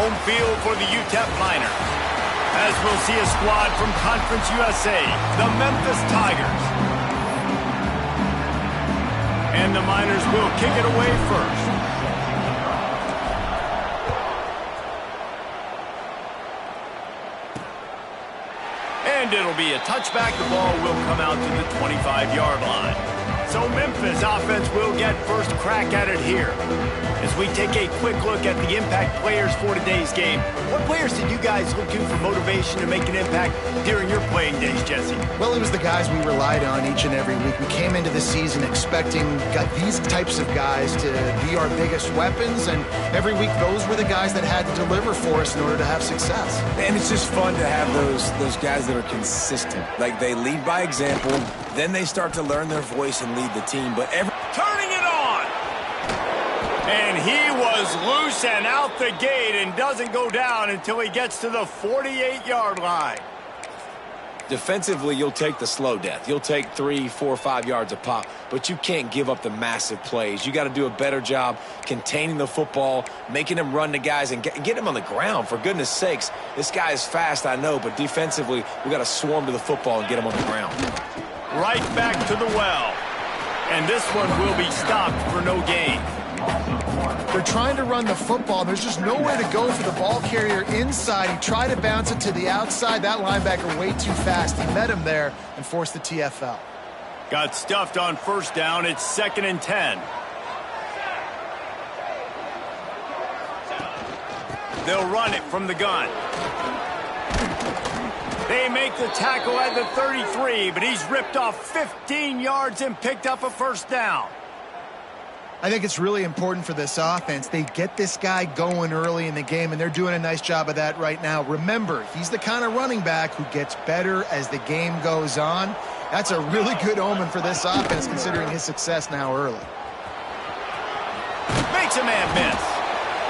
home field for the UTEP Miners. As we'll see a squad from Conference USA, the Memphis Tigers. And the Miners will kick it away first. And it'll be a touchback. The ball will come out to the 25-yard line. So Memphis offense will get first crack at it here. As we take a quick look at the impact players for today's game, what players did you guys look to for motivation to make an impact during your playing days, Jesse? Well, it was the guys we relied on each and every week. We came into the season expecting these types of guys to be our biggest weapons, and every week those were the guys that had to deliver for us in order to have success. And it's just fun to have those guys that are consistent. Like, they lead by example, then they start to learn their voice and lead the team. But turning it on! And he was loose and out the gate and doesn't go down until he gets to the 48-yard line. Defensively, you'll take the slow death. You'll take 3, 4, 5 yards a pop, but you can't give up the massive plays. You got to do a better job containing the football, making him run to guys, and get him on the ground, for goodness sakes. This guy is fast, I know, but defensively, we got to swarm to the football and get him on the ground. Right back to the well. And this one will be stopped for no gain. They're trying to run the football. There's just nowhere to go for the ball carrier inside. He tried to bounce it to the outside. That linebacker way too fast. He met him there and forced the TFL. Got stuffed on first down. It's 2nd and 10. They'll run it from the gun. They make the tackle at the 33, but he's ripped off 15 yards and picked up a first down. I think it's really important for this offense. They get this guy going early in the game, and they're doing a nice job of that right now. Remember, he's the kind of running back who gets better as the game goes on. That's a really good omen for this offense, considering his success now early. Makes a man miss.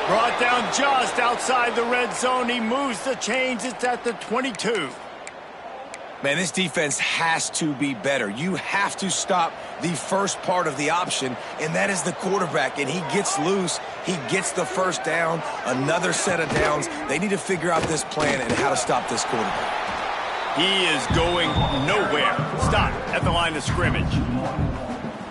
Brought down just outside the red zone. He moves the chains. It's at the 22. Man, this defense has to be better. You have to stop the first part of the option, and that is the quarterback. And he gets loose. He gets the first down, another set of downs. They need to figure out this plan and how to stop this quarterback. He is going nowhere. Stop at the line of scrimmage.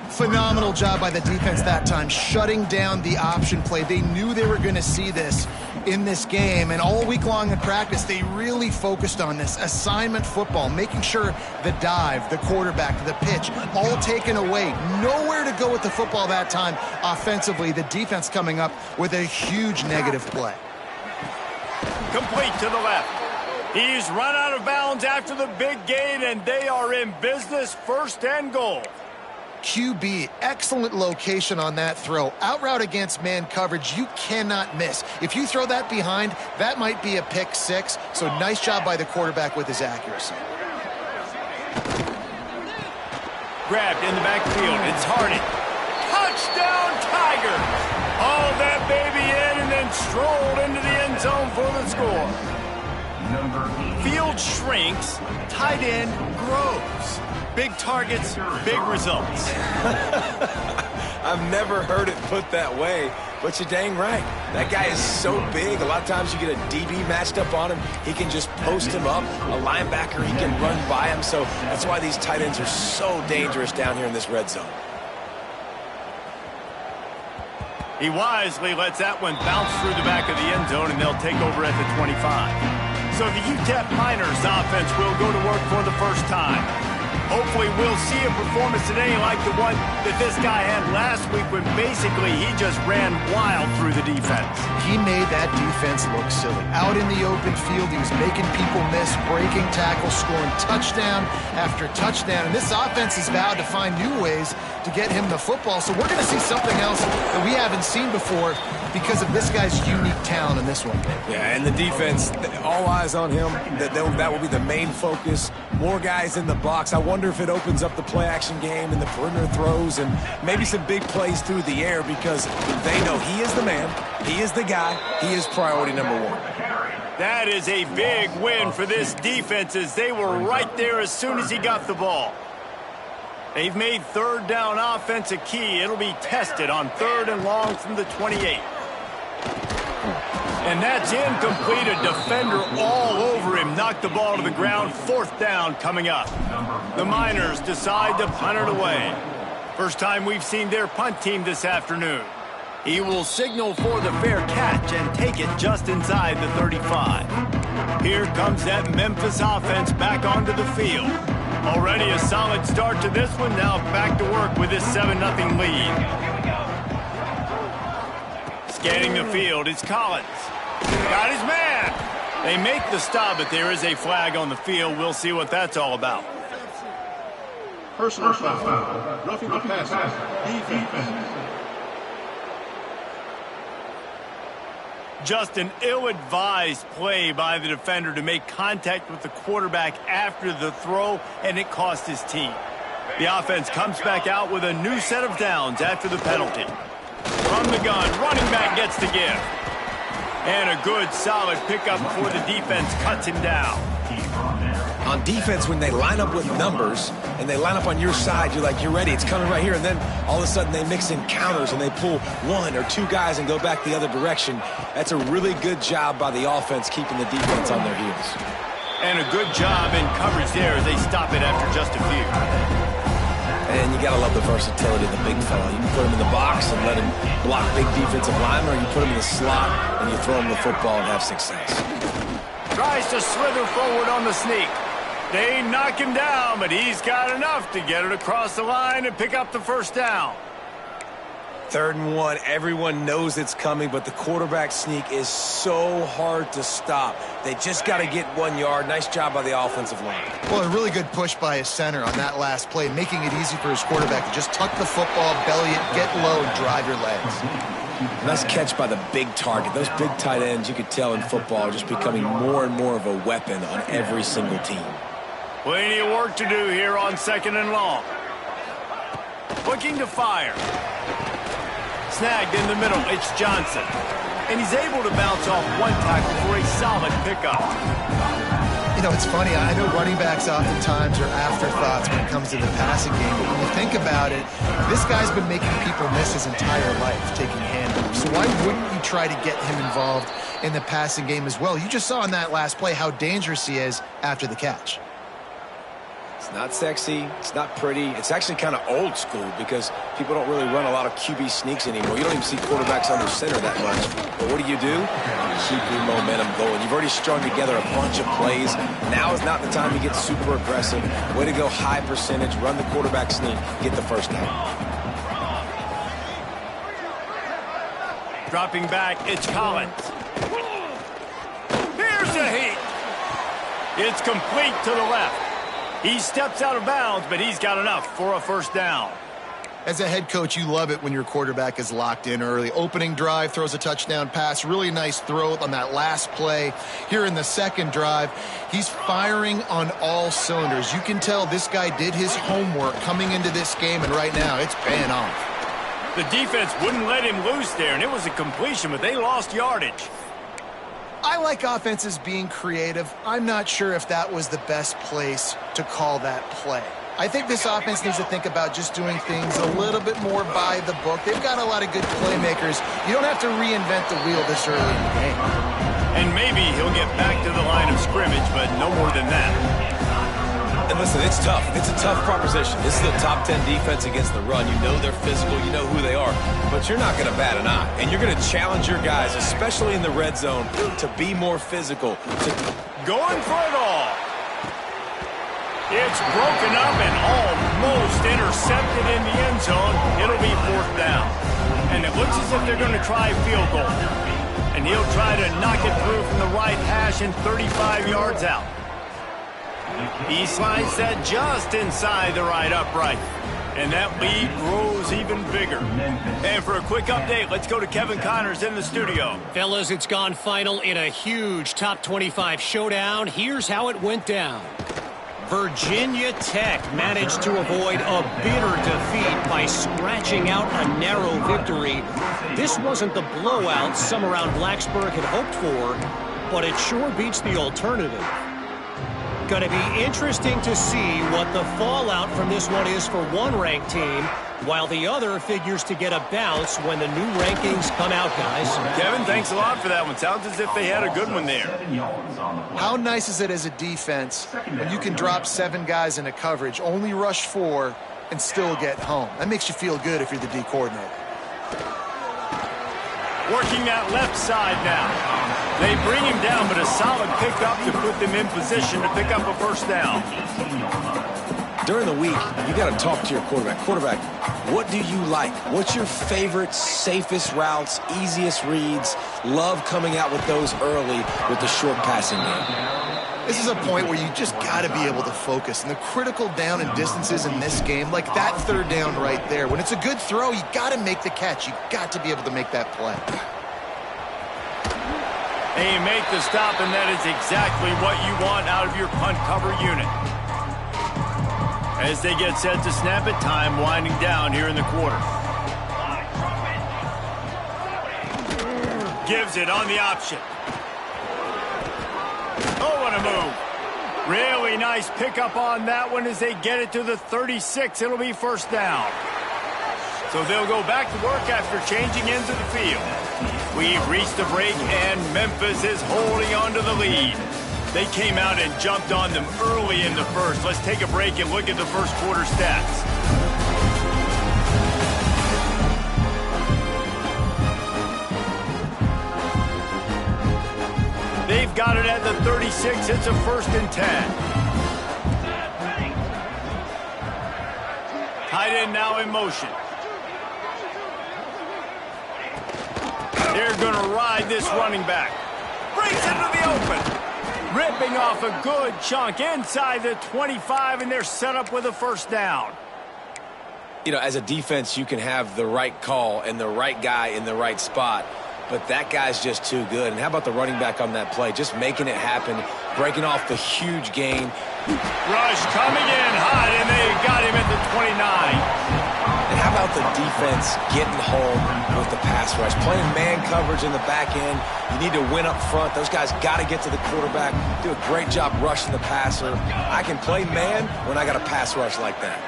Phenomenal job by the defense that time, shutting down the option play. They knew they were going to see this in this game, and all week long in practice, they really focused on this assignment football, making sure the dive, the quarterback, the pitch, all taken away. Nowhere to go with the football that time offensively. The defense coming up with a huge negative play. Complete to the left. He's run out of bounds after the big gain, and they are in business, 1st and goal. QB, excellent location on that throw. Out route against man coverage, you cannot miss. If you throw that behind, that might be a pick 6. So nice job by the quarterback with his accuracy. Grabbed in the backfield. It's Hardy. Touchdown, Tigers! Hauled that baby in and then strolled into the end zone for the score. Field shrinks, tight end grows. Big targets, big results. I've never heard it put that way, but you're dang right. That guy is so big. A lot of times you get a DB matched up on him. He can just post him up. A linebacker, he can run by him. So that's why these tight ends are so dangerous down here in this red zone. He wisely lets that one bounce through the back of the end zone, and they'll take over at the 25. So the UTEP Miners offense will go to work for the first time. Hopefully we'll see a performance today like the one that this guy had last week when basically he just ran wild through the defense. He made that defense look silly. Out in the open field, he was making people miss, breaking tackles, scoring touchdown after touchdown. And this offense has vowed to find new ways to get him the football. So we're going to see something else that we haven't seen before because of this guy's unique talent in this one. Yeah, and the defense, all eyes on him. That will be the main focus. More guys in the box. I wonder if it opens up the play-action game and the perimeter throws and maybe some big plays through the air because they know he is the man, he is the guy, he is priority number 1. That is a big win for this defense as they were right there as soon as he got the ball. They've made 3rd down offense a key. It'll be tested on 3rd and long from the 28. And that's incomplete. A defender all over him. Knocked the ball to the ground. 4th down coming up. The Miners decide to punt it away. First time we've seen their punt team this afternoon. He will signal for the fair catch and take it just inside the 35. Here comes that Memphis offense back onto the field. Already a solid start to this one. Now back to work with this 7-0 lead. Scanning the field, it's Collins. Got his man. They make the stop, but there is a flag on the field. We'll see what that's all about. Personal foul. Roughing the passer. Defense. Just an ill-advised play by the defender to make contact with the quarterback after the throw, and it cost his team. The offense comes back out with a new set of downs after the penalty. From the gun, running back gets the give. And a good, solid pickup before the defense cuts him down. On defense, when they line up with numbers and they line up on your side, you're like, you're ready, it's coming right here. And then all of a sudden they mix in counters and they pull 1 or 2 guys and go back the other direction. That's a really good job by the offense keeping the defense on their heels. And a good job in coverage there as they stop it after just a few. And you got to love the versatility of the big fella. You can put him in the box and let him block big defensive linemen, or you put him in the slot and you throw him the football and have success. Tries to slither forward on the sneak. They knock him down, but he's got enough to get it across the line and pick up the 1st down. 3rd and 1, everyone knows it's coming, but the quarterback sneak is so hard to stop. They just got to get 1 yard. Nice job by the offensive line. Well, a really good push by his center on that last play, making it easy for his quarterback to just tuck the football, belly it, get low, and drive your legs. Nice catch by the big target. Those big tight ends, you could tell in football, are just becoming more and more of a weapon on every single team. Plenty of work to do here on 2nd and long. Looking to fire. Snagged in the middle, it's Johnson. And he's able to bounce off 1 tackle for a solid pickup. You know, it's funny. I know running backs oftentimes are afterthoughts when it comes to the passing game. But when you think about it, this guy's been making people miss his entire life taking handoffs. So why wouldn't you try to get him involved in the passing game as well? You just saw in that last play how dangerous he is after the catch. It's not sexy. It's not pretty. It's actually kind of old school because people don't really run a lot of QB sneaks anymore. You don't even see quarterbacks under center that much. But what do? You keep your momentum going. You've already strung together a bunch of plays. Now is not the time to get super aggressive. Way to go high percentage. Run the quarterback sneak. Get the 1st down. Dropping back, it's Collins. Here's the heat. It's complete to the left. He steps out of bounds, but he's got enough for a 1st down. As a head coach, you love it when your quarterback is locked in early. Opening drive, throws a touchdown pass. Really nice throw on that last play. Here in the 2nd drive, he's firing on all cylinders. You can tell this guy did his homework coming into this game, and right now it's paying off. The defense wouldn't let him loose there, and it was a completion, but they lost yardage. I like offenses being creative. I'm not sure if that was the best place to call that play. I think this offense needs to think about just doing things a little bit more by the book. They've got a lot of good playmakers. You don't have to reinvent the wheel this early in the game. And maybe he'll get back to the line of scrimmage, but no more than that. And listen, it's tough. It's a tough proposition. This is the top 10 defense against the run. You know they're physical. You know who they are. But you're not going to bat an eye. And you're going to challenge your guys, especially in the red zone, to be more physical. Going for it all. It's broken up and almost intercepted in the end zone. It'll be 4th down. And it looks as if they're going to try a field goal. And he'll try to knock it through from the right hash and 35 yards out. He slides that just inside the right upright. And that lead grows even bigger. And for a quick update, let's go to Kevin Connors in the studio. Fellas, it's gone final in a huge top 25 showdown. Here's how it went down. Virginia Tech managed to avoid a bitter defeat by scratching out a narrow victory. This wasn't the blowout some around Blacksburg had hoped for, but it sure beats the alternative. Going to be interesting to see what the fallout from this one is for one ranked team. while the other figures to get a bounce when the new rankings come out, guys. Kevin, thanks a lot for that one. Sounds as if they had a good one there. How nice is it as a defense when you can drop 7 guys into coverage, only rush 4, and still get home? That makes you feel good if you're the D coordinator. Working that left side now. They bring him down, but a solid pickup to put them in position to pick up a first down. During the week, you got to talk to your quarterback. Quarterback, what do you like? What's your favorite, safest routes, easiest reads? Love coming out with those early with the short passing game. This is a point where you just got to be able to focus. And the critical down and distances in this game, like that third down right there, when it's a good throw, you got to make the catch. You got to be able to make that play. They make the stop, and that is exactly what you want out of your punt cover unit. As they get set to snap it, time winding down here in the quarter. Gives it on the option. Oh, what a move. Really nice pickup on that one as they get it to the 36. It'll be first down. So they'll go back to work after changing ends of the field. We've reached the break, and Memphis is holding on to the lead. They came out and jumped on them early in the first. Let's take a break and look at the first quarter stats. They've got it at the 36. It's a 1st and 10. Tight end now in motion. They're going to ride this running back. Breaks into the open. Ripping off a good chunk inside the 25, and they're set up with a first down. You know, as a defense, you can have the right call and the right guy in the right spot, but that guy's just too good. And how about the running back on that play? Just making it happen, breaking off the huge gain. Rush coming in hot, and they got him at the 29. And how about the defense getting home with the pass rush? Playing man coverage in the back end. You need to win up front. Those guys got to get to the quarterback. Do a great job rushing the passer. I can play man when I got a pass rush like that.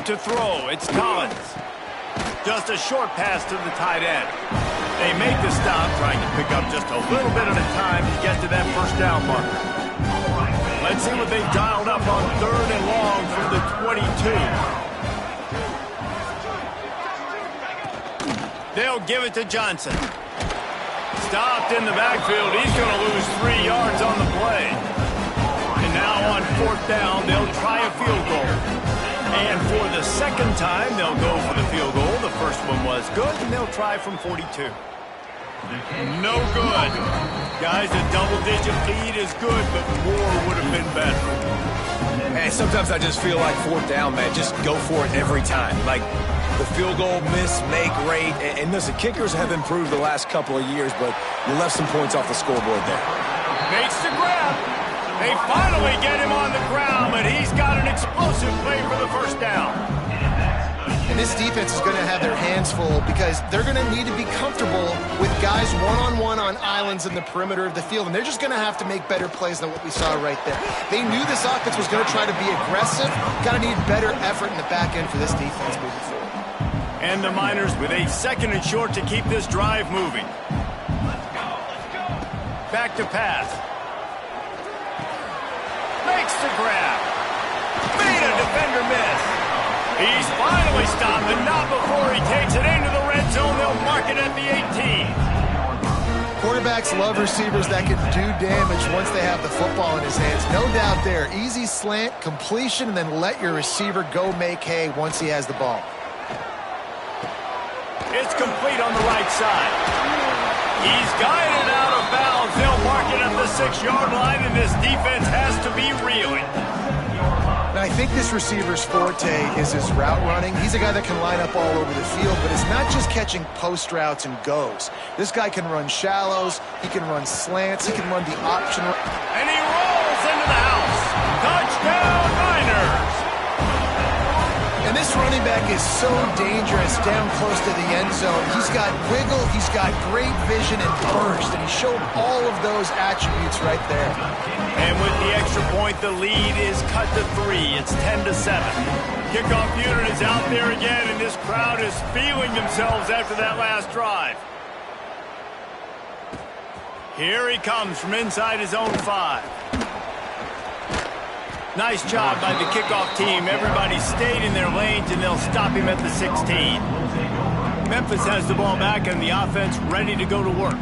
To throw, it's Collins. Just a short pass to the tight end. They make the stop, trying to pick up just a little bit at a time to get to that first down marker. Let's see what they've dialed up on 3rd and long from the 22. They'll give it to Johnson. Stopped in the backfield. He's going to lose 3 yards on the play. And now on 4th down, they'll try a field goal. And for the second time, they'll go for the field goal. The first one was good, and they'll try from 42. No good. Guys, a double-digit lead is good, but more would have been better. Man, sometimes I just feel like 4th down, man. Just go for it every time. Like, the field goal miss, make rate. And listen, kickers have improved the last couple of years, but you left some points off the scoreboard there. Makes the grab. They finally get him on the ground, but he's got an explosive play for the first down. And this defense is going to have their hands full because they're going to need to be comfortable with guys one-on-one on islands in the perimeter of the field. And they're just going to have to make better plays than what we saw right there. They knew this offense was going to try to be aggressive. Got to need better effort in the back end for this defense moving forward. And the Miners with a 2nd and short to keep this drive moving. Back to pass. Makes the grab. Made a defender miss. He's finally stopped, but not before he takes it into the red zone. They'll mark it at the 18. Quarterbacks love receivers that can do damage once they have the football in his hands. No doubt there. Easy slant, completion, and then let your receiver go make hay once he has the ball. It's complete on the right side. He's guided out of bounds. They'll mark it at the 6-yard line, and this defense has to be reeling. And I think this receiver's forte is his route running. He's a guy that can line up all over the field, but it's not just catching post routes and goes. This guy can run shallows. He can run slants. He can run the option. And he rolls into the house. Touchdown, Miners. And this running running back is so dangerous down close to the end zone. He's got wiggle, he's got great vision and burst, and he showed all of those attributes right there. And with the extra point, the lead is cut to 3. It's 10-7. Kickoff unit is out there again, and this crowd is feeling themselves after that last drive. Here he comes from inside his own 5. Nice job by the kickoff team. Everybody stayed in their lanes, and they'll stop him at the 16. Memphis has the ball back, and the offense ready to go to work.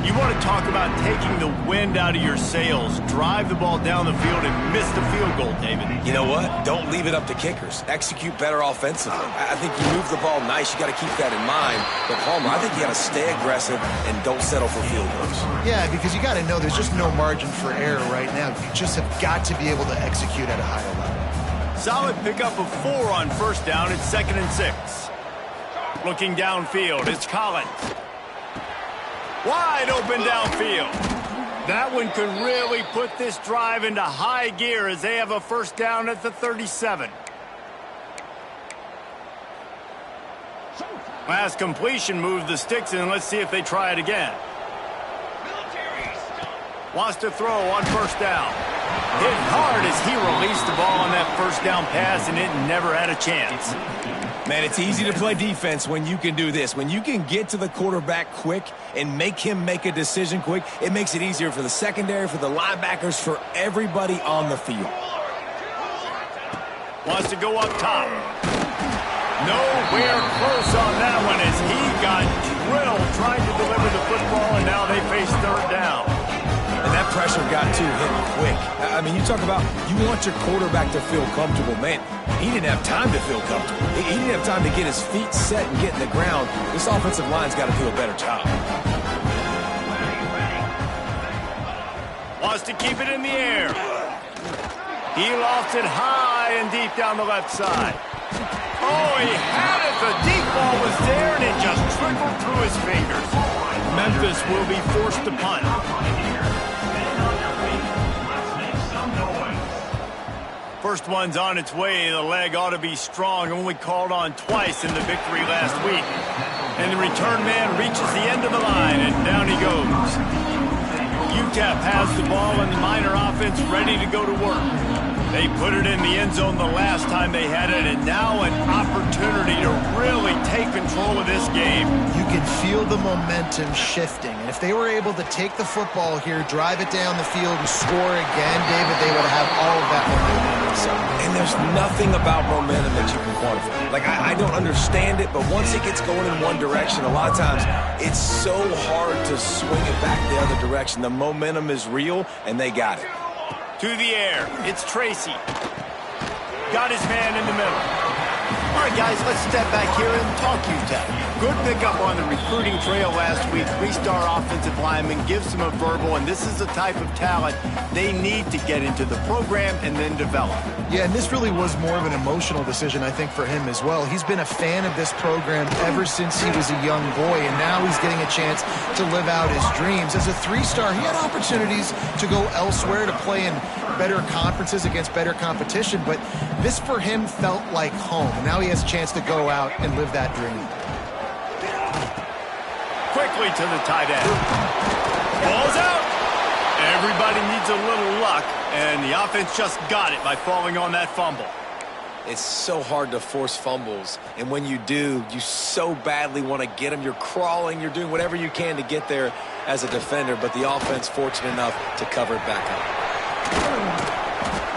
You want to talk about taking the wind out of your sails. Drive the ball down the field and miss the field goal, David. You know what? Don't leave it up to kickers. Execute better offensively. I think you move the ball nice. You got to keep that in mind. But, Palmer, I think you got to stay aggressive and don't settle for field goals. Yeah, because you got to know there's just no margin for error right now. You just have got to be able to execute at a higher level. Solid pickup of 4 on first down. It's 2nd and 6. Looking downfield, it's Collins. Wide open downfield. That one could really put this drive into high gear as they have a first down at the 37. Last completion moved the sticks in. Let's see if they try it again. Wants to throw on first down. Hit hard as he released the ball on that first down pass, and it never had a chance. Man, it's easy to play defense when you can do this. When you can get to the quarterback quick and make him make a decision quick, it makes it easier for the secondary, for the linebackers, for everybody on the field. Wants to go up top. Nowhere close on that one as he got drilled trying to deliver the football, and now they face third down. And that pressure got to him quick. I mean, you talk about you want your quarterback to feel comfortable. Man, he didn't have time to feel comfortable. He didn't have time to get his feet set and get in the ground. This offensive line's got to do a better job. Wants to keep it in the air. He lost it high and deep down the left side. Oh, he had it. The deep ball was there, and it just trickled through his fingers. Memphis will be forced to punt. First one's on its way. The leg ought to be strong. Only called on twice in the victory last week. And the return man reaches the end of the line, and down he goes. UTEP has the ball, and the Miner offense ready to go to work. They put it in the end zone the last time they had it, and now an opportunity to really take control of this game. You can feel the momentum shifting, and if they were able to take the football here, drive it down the field, and score again, David, they would have all of that momentum on their side. And there's nothing about momentum that you can quantify. Like, I don't understand it, but once it gets going in one direction, a lot of times it's so hard to swing it back the other direction. The momentum is real, and they got it. To the air, it's Tracy. Got his man in the middle. All right, guys, let's step back here and talk UTEP. Good pickup on the recruiting trail last week. 3-star offensive lineman gives them a verbal, and this is the type of talent they need to get into the program and then develop. Yeah, and this really was more of an emotional decision, I think, for him as well. He's been a fan of this program ever since he was a young boy, and now he's getting a chance to live out his dreams. As a 3-star, he had opportunities to go elsewhere, to play in better conferences against better competition, but this for him felt like home. Now he has a chance to go out and live that dream. Quickly to the tight end. Ball's out. Everybody needs a little luck, and the offense just got it by falling on that fumble. It's so hard to force fumbles, and when you do, you so badly want to get them. You're crawling, you're doing whatever you can to get there as a defender, but the offense fortunate enough to cover it back up.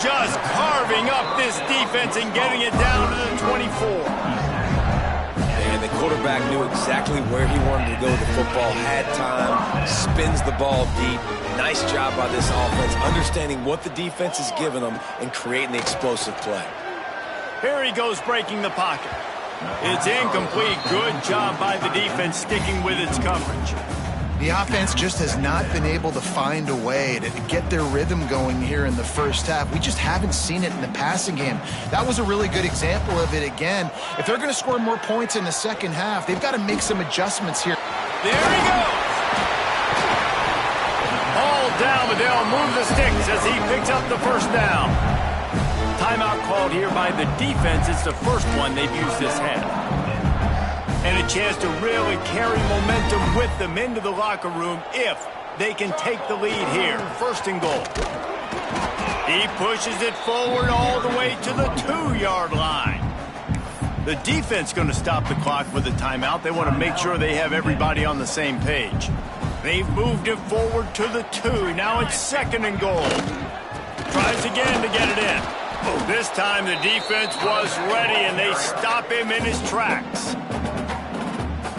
Just carving up this defense and getting it down to the 24. And the quarterback knew exactly where he wanted to go with the football, had time, spins the ball deep. Nice job by this offense, understanding what the defense is giving them and creating the explosive play. Here he goes breaking the pocket. It's incomplete. Good job by the defense sticking with its coverage. The offense just has not been able to find a way to get their rhythm going here in the first half. We just haven't seen it in the passing game. That was a really good example of it again. If they're going to score more points in the second half, they've got to make some adjustments here. There he goes. All down, but they'll move the sticks as he picks up the first down. timeout called here by the defense. It's the first one they've used this half. And a chance to really carry momentum with them into the locker room if they can take the lead here. First and goal. He pushes it forward all the way to the 2-yard line. The defense going to stop the clock with a timeout. They want to make sure they have everybody on the same page. They've moved it forward to the 2. Now it's second and goal. Tries again to get it in. This time the defense was ready, and they stop him in his tracks.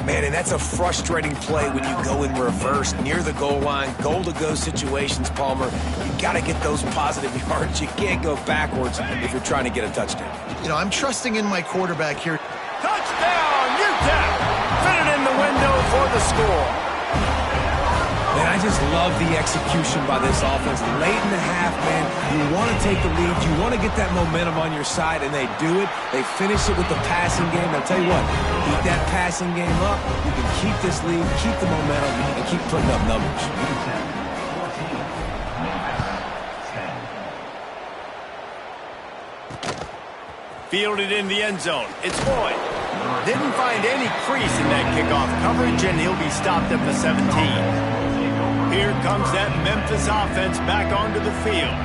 Man, and that's a frustrating play when you go in reverse near the goal line, goal-to-go situations, Palmer. You got to get those positive yards. You can't go backwards if you're trying to get a touchdown. You know, I'm trusting in my quarterback here. Touchdown, UTEP! Fit it in the window for the score. Man, I just love the execution by this offense. Late in the half, man, you want to take the lead. You want to get that momentum on your side, and they do it. They finish it with the passing game. I'll tell you what, keep that passing game up. You can keep this lead, keep the momentum, and keep putting up numbers. Fielded in the end zone. It's Boyd. Didn't find any crease in that kickoff coverage, and he'll be stopped at the 17. Here comes that Memphis offense back onto the field.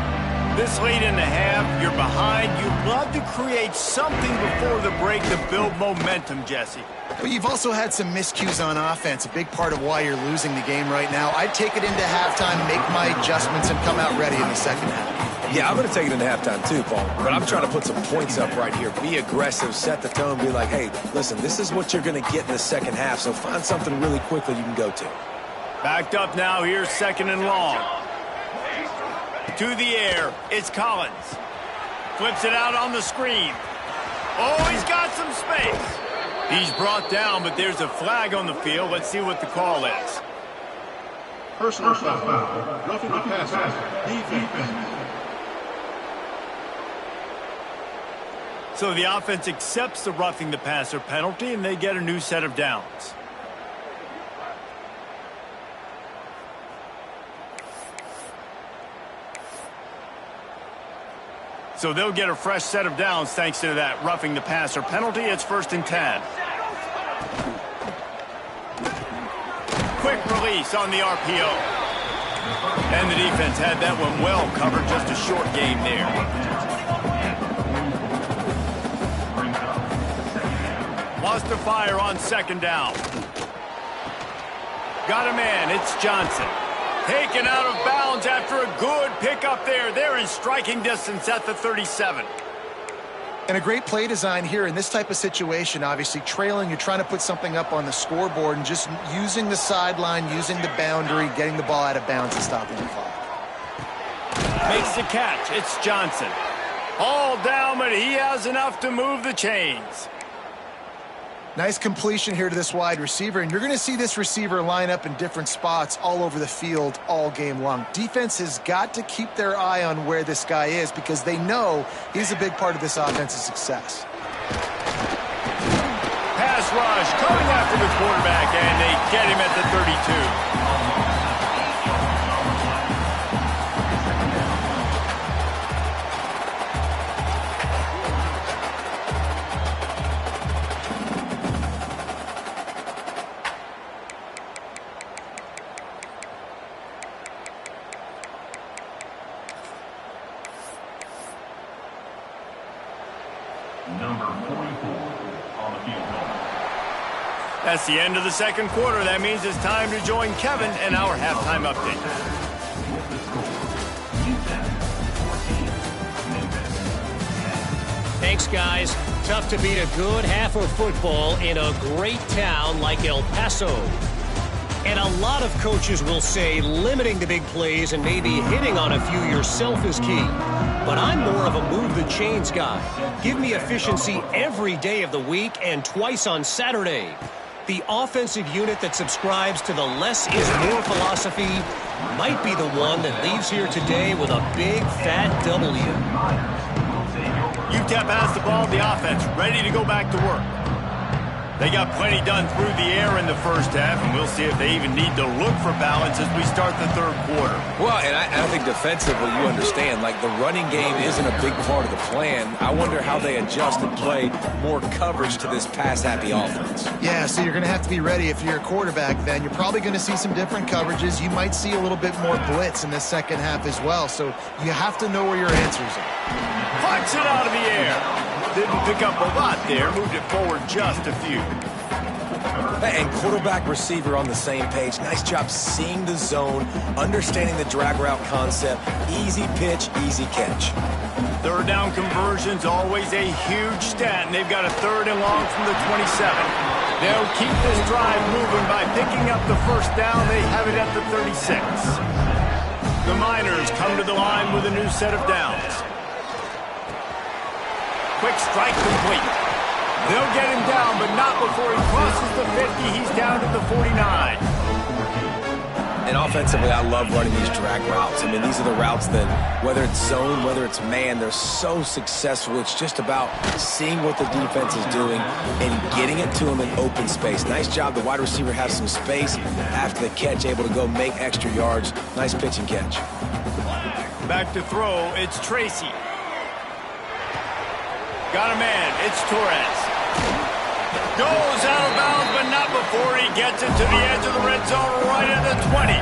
This late in the half, you're behind. You'd love to create something before the break to build momentum, Jesse. But you've also had some miscues on offense, a big part of why you're losing the game right now. I'd take it into halftime, make my adjustments, and come out ready in the second half. Yeah, I'm going to take it into halftime too, Paul. But I'm trying to put some points up right here. Be aggressive, set the tone, be like, hey, listen, this is what you're going to get in the second half, so find something really quickly you can go to. Backed up now, here's second and long. To the air, it's Collins. Flips it out on the screen. Oh, he's got some space. He's brought down, but there's a flag on the field. Let's see what the call is. Personal foul. Roughing the passer. Defense. So the offense accepts the roughing the passer penalty, and they get a new set of downs. So they'll get a fresh set of downs thanks to that roughing the passer penalty. It's first and 10. Quick release on the RPO. And the defense had that one well covered. Just a short game there. Lost the fire on second down. Got a man. It's Johnson. Taken out of bounds after a good pickup there. They're in striking distance at the 37. And a great play design here in this type of situation. Obviously, trailing, you're trying to put something up on the scoreboard and just using the sideline, using the boundary, getting the ball out of bounds and stopping the clock. Makes the catch. It's Johnson. All down, but he has enough to move the chains. Nice completion here to this wide receiver, and you're going to see this receiver line up in different spots all over the field all game long. Defense has got to keep their eye on where this guy is because they know he's a big part of this offense's success. Pass rush coming after the quarterback, and they get him at the 32. That's the end of the second quarter. That means it's time to join Kevin in our halftime update. Thanks, guys. Tough to beat a good half of football in a great town like El Paso. And a lot of coaches will say limiting the big plays and maybe hitting on a few yourself is key. But I'm more of a move the chains guy. Give me efficiency every day of the week and twice on Saturday. The offensive unit that subscribes to the less is more philosophy might be the one that leaves here today with a big fat W. UTEP has the ball, the offense ready to go back to work. They got plenty done through the air in the first half, and we'll see if they even need to look for balance as we start the third quarter. Well, and I think defensively, you understand, like the running game isn't a big part of the plan. I wonder how they adjust and play more coverage to this pass-happy offense. Yeah, so you're going to have to be ready if you're a quarterback then. You're probably going to see some different coverages. You might see a little bit more blitz in the second half as well, so you have to know where your answers are. Punch it out of the air. Didn't pick up a lot there, moved it forward just a few. And quarterback receiver on the same page. Nice job seeing the zone, understanding the drag route concept. Easy pitch, easy catch. Third down conversion's always a huge stat, and they've got a 3rd and long from the 27. They'll keep this drive moving by picking up the first down. They have it at the 36. The Miners come to the line with a new set of downs. Quick strike complete. They'll get him down, but not before he crosses the 50. He's down to the 49. And offensively, I love running these drag routes. I mean, these are the routes that, whether it's zone, whether it's man, they're so successful. It's just about seeing what the defense is doing and getting it to them in open space. Nice job. The wide receiver has some space after the catch, able to go make extra yards. Nice pitch and catch. Back to throw, it's Tracy. Got a man, it's Torres. Goes out of bounds, but not before he gets it to the edge of the red zone right at the 20.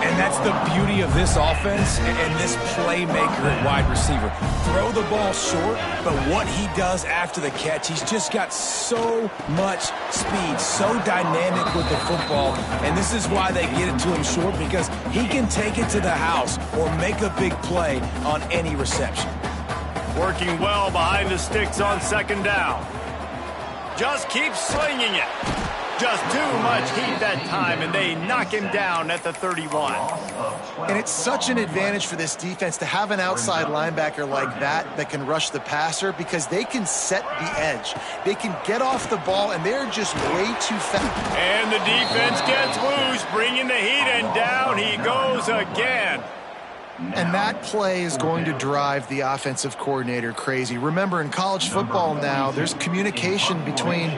And that's the beauty of this offense and this playmaker at wide receiver. Throw the ball short, but what he does after the catch, he's just got so much speed, so dynamic with the football. And this is why they get it to him short, because he can take it to the house or make a big play on any reception. Working well behind the sticks on 2nd down. Just keeps slinging it. Just too much heat that time, and they knock him down at the 31. And it's such an advantage for this defense to have an outside linebacker like that can rush the passer, because they can set the edge. They can get off the ball, and they're just way too fast. And the defense gets loose, bringing the heat, and down he goes again. And that play is going to drive the offensive coordinator crazy. Remember, in college football now, there's communication between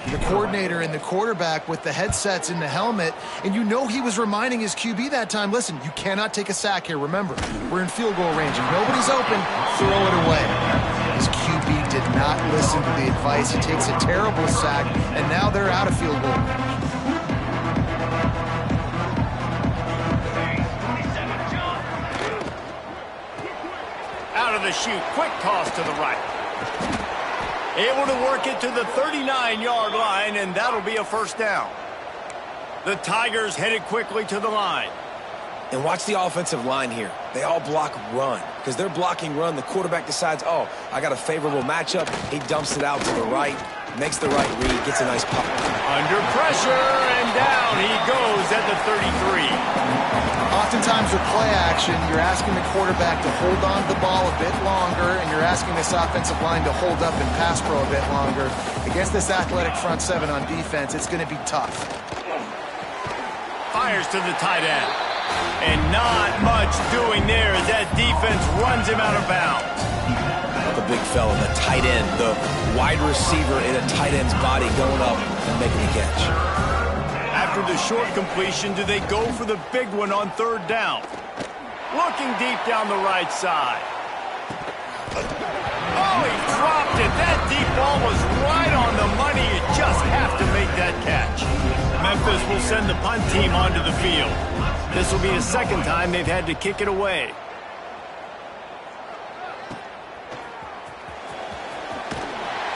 the coordinator and the quarterback with the headsets in the helmet, and you know he was reminding his QB that time, listen, you cannot take a sack here. Remember, we're in field goal range. If nobody's open, throw it away. His QB did not listen to the advice. He takes a terrible sack, and now they're out of field goal range. Out of the chute, quick toss to the right. Able to work it to the 39-yard line, and that'll be a 1st down. The Tigers headed quickly to the line. And watch the offensive line here. They all block run. Because they're blocking run, the quarterback decides, oh, I got a favorable matchup. He dumps it out to the right, makes the right read, gets a nice pop. Under pressure, and down he goes at the 33. Oftentimes with play action, you're asking the quarterback to hold on to the ball a bit longer, and you're asking this offensive line to hold up and pass pro a bit longer. Against this athletic front 7 on defense, it's going to be tough. Fires to the tight end. And not much doing there as that defense runs him out of bounds. The big fella, the tight end, the wide receiver in a tight end's body going up and making the catch. After the short completion, do they go for the big one on 3rd down? Looking deep down the right side. Oh, he dropped it. That deep ball was right on the money. You just have to make that catch. Memphis will send the punt team onto the field. This will be the 2nd time they've had to kick it away.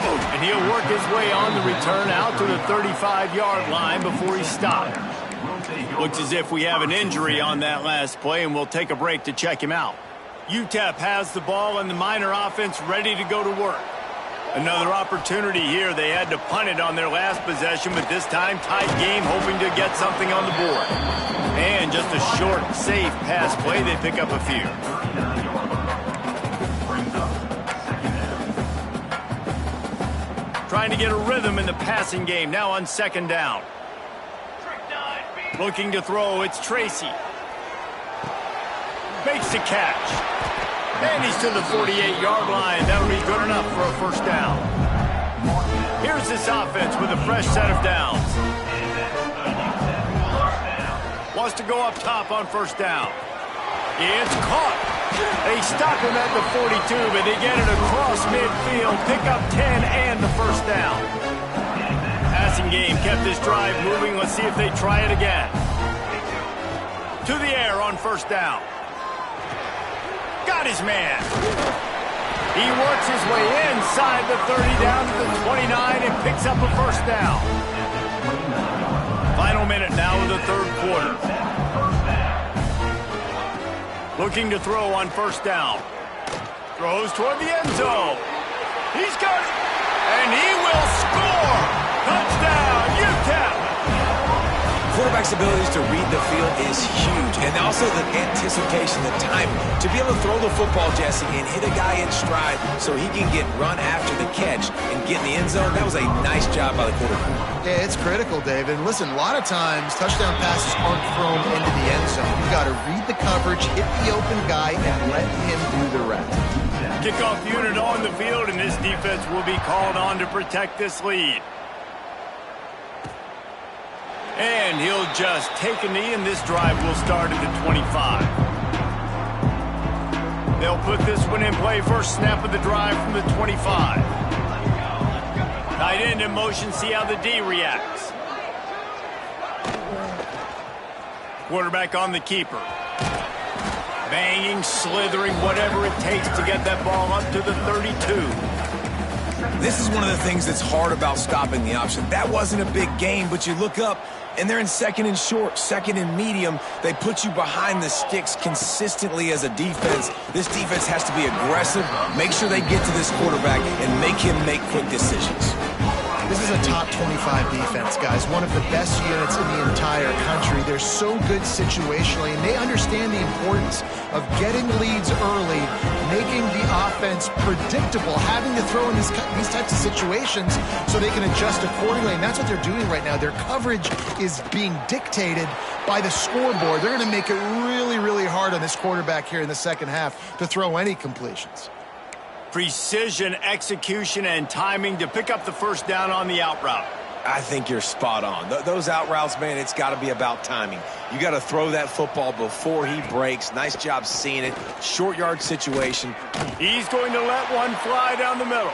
And he'll work his way on the return out to the 35-yard line before he stopped. Looks as if we have an injury on that last play, and we'll take a break to check him out. UTEP has the ball, and the Miner offense ready to go to work. Another opportunity here. They had to punt it on their last possession, but this time tight game, hoping to get something on the board. And just a short, safe pass play. They pick up a few. Trying to get a rhythm in the passing game now on 2nd down. Looking to throw, it's Tracy. Makes the catch. And he's to the 48-yard line. That'll be good enough for a 1st down. Here's this offense with a fresh set of downs. Wants to go up top on first down. It's caught. They stop him at the 42, but they get it across midfield. Pick up 10 and the first down. Passing game kept this drive moving. Let's see if they try it again. To the air on first down. Got his man. He works his way inside the 30 down to the 29 and picks up a first down. Final minute now of the third quarter. Looking to throw on first down. Throws toward the end zone. He's got it. And he will score. Touchdown, UTEP. Quarterback's abilities to read the field is huge, and also the anticipation, the timing. To be able to throw the football, Jesse, and hit a guy in stride so he can get run after the catch and get in the end zone, that was a nice job by the quarterback. Yeah, it's critical, David. And listen, a lot of times, touchdown passes aren't thrown into the end zone. You've got to read the coverage, hit the open guy, and let him do the rest. Kickoff unit on the field, and this defense will be called on to protect this lead. And he'll just take a knee, and this drive will start at the 25. They'll put this one in play. First snap of the drive from the 25. Tight end in motion, see how the D reacts. Quarterback on the keeper. Banging, slithering, whatever it takes to get that ball up to the 32. This is one of the things that's hard about stopping the option. That wasn't a big gain, but you look up, and they're in second and short, second and medium. They put you behind the sticks consistently as a defense. This defense has to be aggressive, make sure they get to this quarterback, and make him make quick decisions. This is a top 25 defense, guys. One of the best units in the entire country. They're so good situationally, and they understand the importance of getting leads early, making the offense predictable, having to throw in these types of situations so they can adjust accordingly. And that's what they're doing right now. Their coverage is being dictated by the scoreboard. They're going to make it really, really hard on this quarterback here in the second half to throw any completions. Precision, execution, and timing to pick up the first down on the out route. I think you're spot on. Those out routes, man, it's got to be about timing. You got to throw that football before he breaks. Nice job seeing it. Short yard situation. He's going to let one fly down the middle.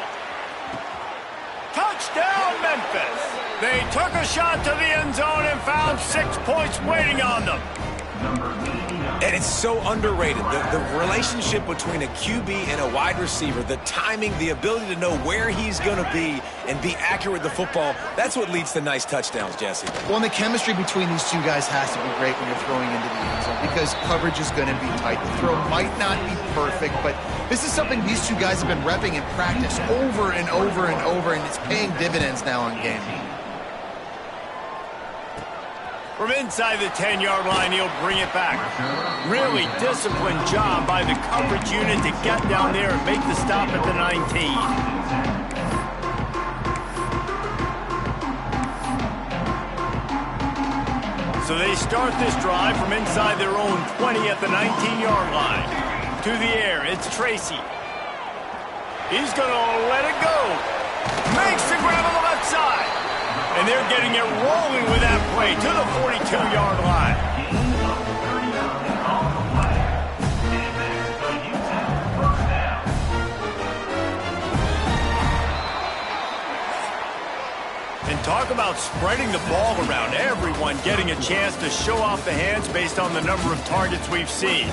Touchdown, Memphis. They took a shot to the end zone and found 6 points waiting on them. And it's so underrated. The relationship between a QB and a wide receiver, the timing, the ability to know where he's going to be and be accurate with the football, that's what leads to nice touchdowns, Jesse. Well, and the chemistry between these two guys has to be great when you're throwing into the end zone because coverage is going to be tight. The throw might not be perfect, but this is something these two guys have been repping in practice over and over and over, and it's paying dividends now on game. From inside the 10-yard line, he'll bring it back. Really disciplined job by the coverage unit to get down there and make the stop at the 19. So they start this drive from inside their own 20 at the 19-yard line. To the air, it's Tracy. He's going to let it go. Makes the grab on the left side. And they're getting it rolling with that play to the 42-yard line. And talk about spreading the ball around. Everyone getting a chance to show off the hands based on the number of targets we've seen.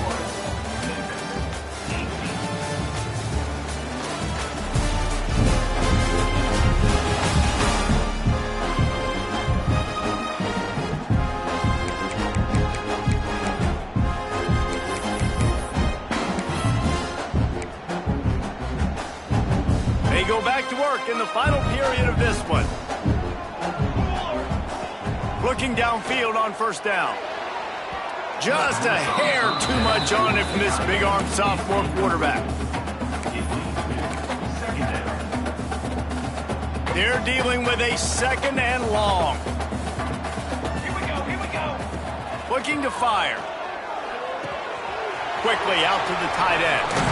Go back to work in the final period of this one. Looking downfield on first down. Just a hair too much on it from this big-armed sophomore quarterback. They're dealing with a second and long. Here we go. Looking to fire. Quickly out to the tight end.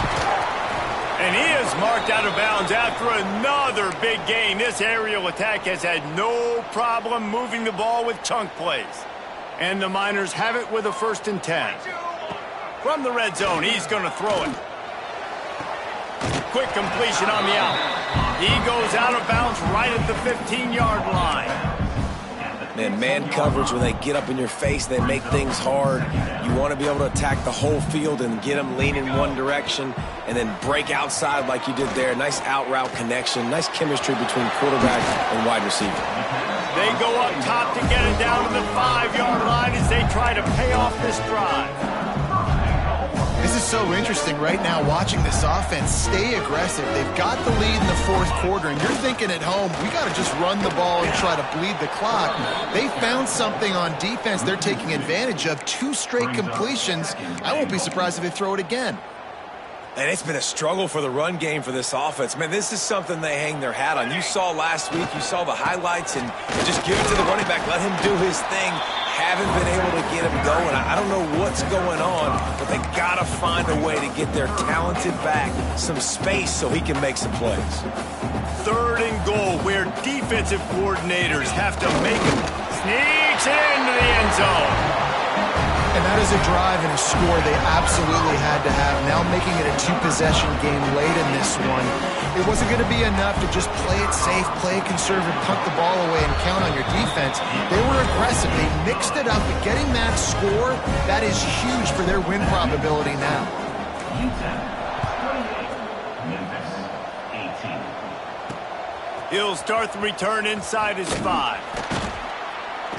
And he is marked out of bounds after another big gain. This aerial attack has had no problem moving the ball with chunk plays. And the Miners have it with a 1st and 10. From the red zone, he's going to throw it. Quick completion on the out. He goes out of bounds right at the 15-yard line. Man coverage, when they get up in your face, they make things hard. You want to be able to attack the whole field and get them leaning one direction and then break outside like you did there. Nice out route connection, nice chemistry between quarterback and wide receiver. They go up top to get it down to the 5-yard line as they try to pay off this drive. This is so interesting right now, watching this offense stay aggressive. They've got the lead in the 4th quarter, and you're thinking at home, we got to just run the ball and try to bleed the clock. They found something on defense they're taking advantage of. 2 straight completions. I won't be surprised if they throw it again. And it's been a struggle for the run game for this offense. Man, this is something they hang their hat on. You saw last week, you saw the highlights, and just give it to the running back. Let him do his thing. Haven't been able to get him going. I don't know what's going on, but they got to find a way to get their talented back some space so he can make some plays. 3rd and goal, where defensive coordinators have to make him. Sneaks into the end zone. And that is a drive and a score they absolutely had to have. Now making it a 2-possession game late in this one. It wasn't going to be enough to just play it safe, play it conservative, punt the ball away, and count on your defense. They were aggressive. They mixed it up. But getting that score, that is huge for their win probability now. He'll start the return inside his 5.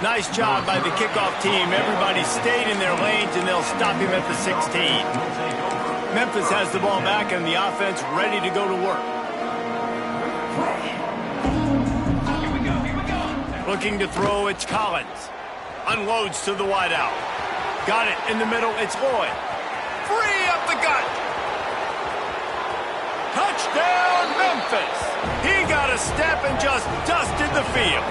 Nice job by the kickoff team. Everybody stayed in their lanes, and they'll stop him at the 16. Memphis has the ball back, and the offense ready to go to work. Looking to throw, it's Collins. Unloads to the wideout. Got it in the middle, it's Lloyd. Free up the gut. Touchdown, Memphis. He got a step and just dusted the field.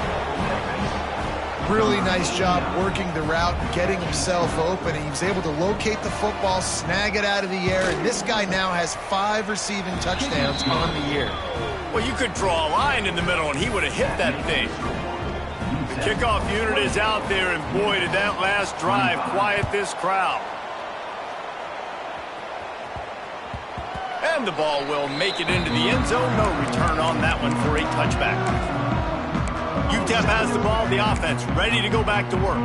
Really nice job working the route, getting himself open. He was able to locate the football, snag it out of the air, and this guy now has 5 receiving touchdowns on the year. Well, you could draw a line in the middle, and he would have hit that thing. The kickoff unit is out there, and boy, did that last drive quiet this crowd. And the ball will make it into the end zone. No return on that one for a touchback. UTEP has the ball, the offense ready to go back to work.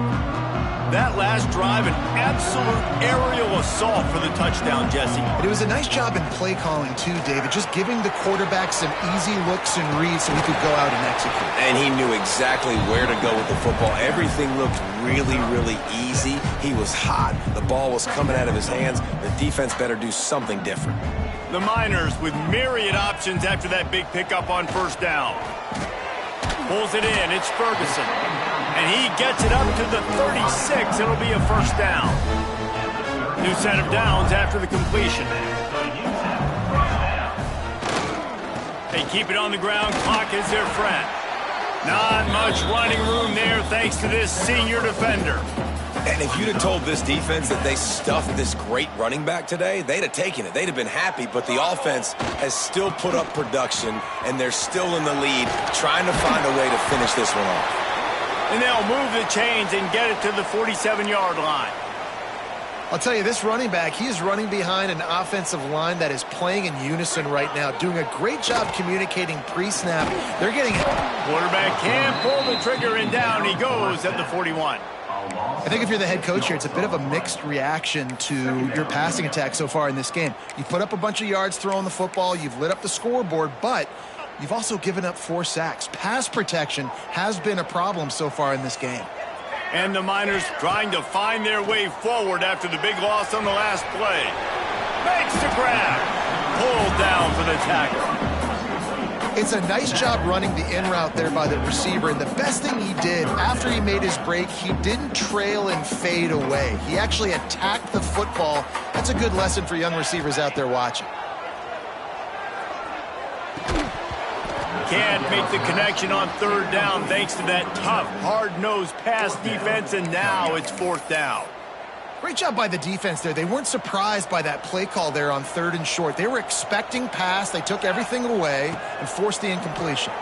That last drive, an absolute aerial assault for the touchdown, Jesse. It was a nice job in play calling, too, David, just giving the quarterback some easy looks and reads so he could go out and execute. And he knew exactly where to go with the football. Everything looked really, really easy. He was hot. The ball was coming out of his hands. The defense better do something different. The Miners with myriad options after that big pickup on 1st down. Pulls it in, it's Ferguson. And he gets it up to the 36. It'll be a 1st down. New set of downs after the completion. They keep it on the ground. Clock is their friend. Not much running room there thanks to this senior defender. And if you'd have told this defense that they stuffed this great running back today, they'd have taken it. They'd have been happy, but the offense has still put up production, and they're still in the lead, trying to find a way to finish this one off. And they'll move the chains and get it to the 47-yard line. I'll tell you, this running back, he is running behind an offensive line that is playing in unison right now, doing a great job communicating pre-snap. They're getting it. Quarterback can't pull the trigger, and down he goes at the 41. I think if you're the head coach here, it's a bit of a mixed reaction to your passing attack so far in this game. You put up a bunch of yards throwing the football, you've lit up the scoreboard, but you've also given up 4 sacks. Pass protection has been a problem so far in this game. And the Miners trying to find their way forward after the big loss on the last play. Makes the grab. Pulled down for the tackle. It's a nice job running the in route there by the receiver, and the best thing he did after he made his break, he didn't trail and fade away. He actually attacked the football. That's a good lesson for young receivers out there watching. Can't make the connection on 3rd down thanks to that tough, hard-nosed pass defense, and now it's 4th down. Great job by the defense there. They weren't surprised by that play call there on 3rd and short. They were expecting pass. They took everything away and forced the incompletion.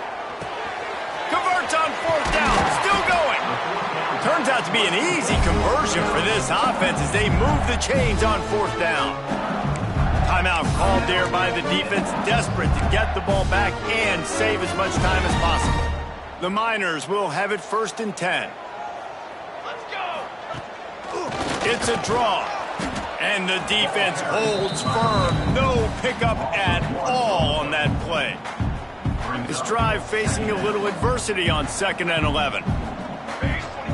Converts on 4th down. Still going. Turns out to be an easy conversion for this offense as they move the chains on 4th down. Timeout called there by the defense, desperate to get the ball back and save as much time as possible. The Miners will have it 1st and 10. It's a draw. And the defense holds firm. No pickup at all on that play. This drive facing a little adversity on 2nd and 11.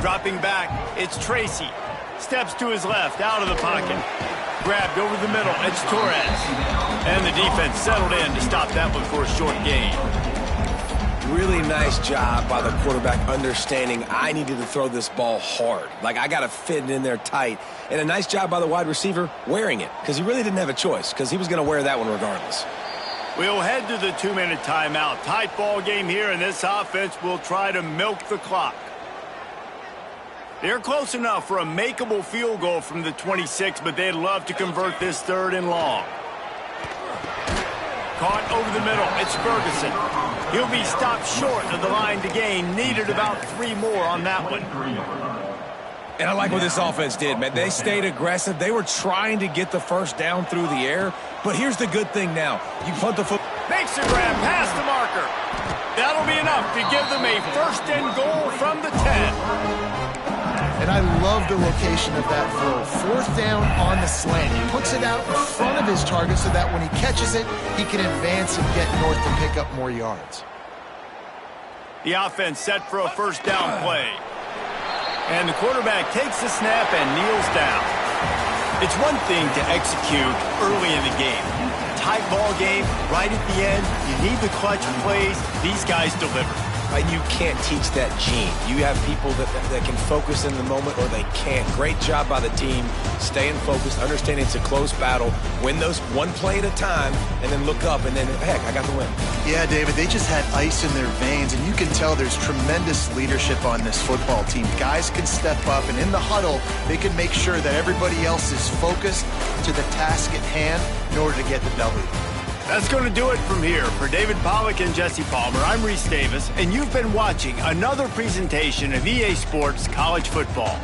Dropping back, it's Tracy. Steps to his left, out of the pocket. Grabbed over the middle, it's Torres. And the defense settled in to stop that one for a short gain. Really nice job by the quarterback understanding I needed to throw this ball hard. Like, I got to fit it in there tight. And a nice job by the wide receiver wearing it, because he really didn't have a choice, because he was going to wear that one regardless. We'll head to the 2-minute timeout. Tight ball game here, and this offense will try to milk the clock. They're close enough for a makeable field goal from the 26, but they'd love to convert this 3rd and long. Caught over the middle. It's Ferguson. He'll be stopped short of the line to gain. Needed about 3 more on that one. And I like what this offense did, man. They stayed aggressive. They were trying to get the 1st down through the air. But here's the good thing now. You punt the foot. Makes the grab past the marker. That'll be enough to give them a 1st and goal from the 10. And I love the location of that throw. 4th down on the slant. He puts it out in front of his target so that when he catches it, he can advance and get north to pick up more yards. The offense set for a 1st down play. And the quarterback takes the snap and kneels down. It's one thing to execute early in the game. Tight ball game, right at the end, you need the clutch plays. These guys deliver. You can't teach that gene. You have people that can focus in the moment or they can't. Great job by the team, staying focused, understanding it's a close battle, win those one play at a time, and then look up, and then, heck, I got the win. Yeah, David, they just had ice in their veins, and you can tell there's tremendous leadership on this football team. Guys can step up, and in the huddle, they can make sure that everybody else is focused to the task at hand in order to get the W. That's going to do it from here. For David Pollack and Jesse Palmer, I'm Reese Davis, and you've been watching another presentation of EA Sports College Football.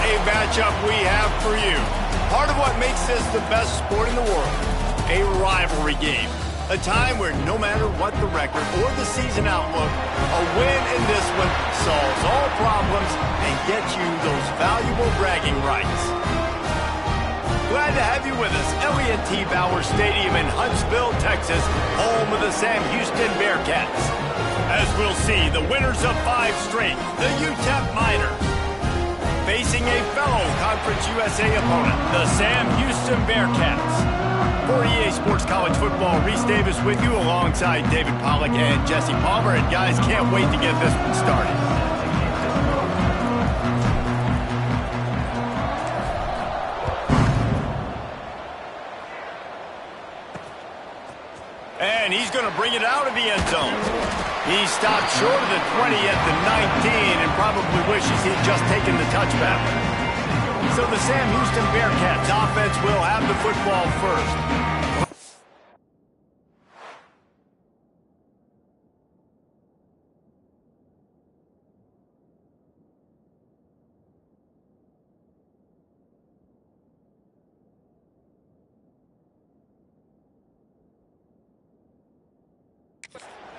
a matchup we have for you. Part of what makes this the best sport in the world, a rivalry game. A time where no matter what the record or the season outlook, a win in this one solves all problems and gets you those valuable bragging rights. Glad to have you with us. Elliott T. Bauer Stadium in Huntsville, Texas, home of the Sam Houston Bearcats. As we'll see, the winners of 5 straight, the UTEP Miners, facing a fellow Conference USA opponent, the Sam Houston Bearcats. For EA Sports College Football, Reese Davis with you alongside David Pollack and Jesse Palmer. And guys, can't wait to get this one started. And he's going to bring it out of the end zone. He stopped short of the 20 at the 19 and probably wishes he'd just taken the touchback. So the Sam Houston Bearcats offense will have the football first.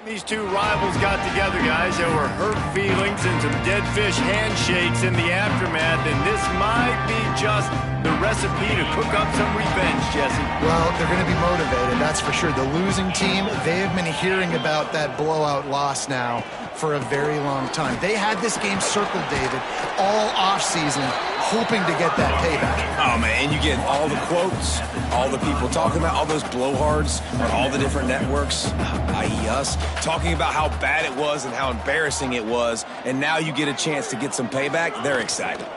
These two rivals got together, guys. There were hurt feelings and some dead fish handshakes in the aftermath, and this might be just the recipe to cook up some revenge, Jesse. Well, they're going to be motivated, that's for sure. The losing team, they have been hearing about that blowout loss now for a very long time. They had this game circled, David, all offseason, hoping to get that payback. Oh, man, you get all the quotes, all the people talking about, all those blowhards on all the different networks, i.e. us, talking about how bad it was and how embarrassing it was, and now you get a chance to get some payback. They're excited.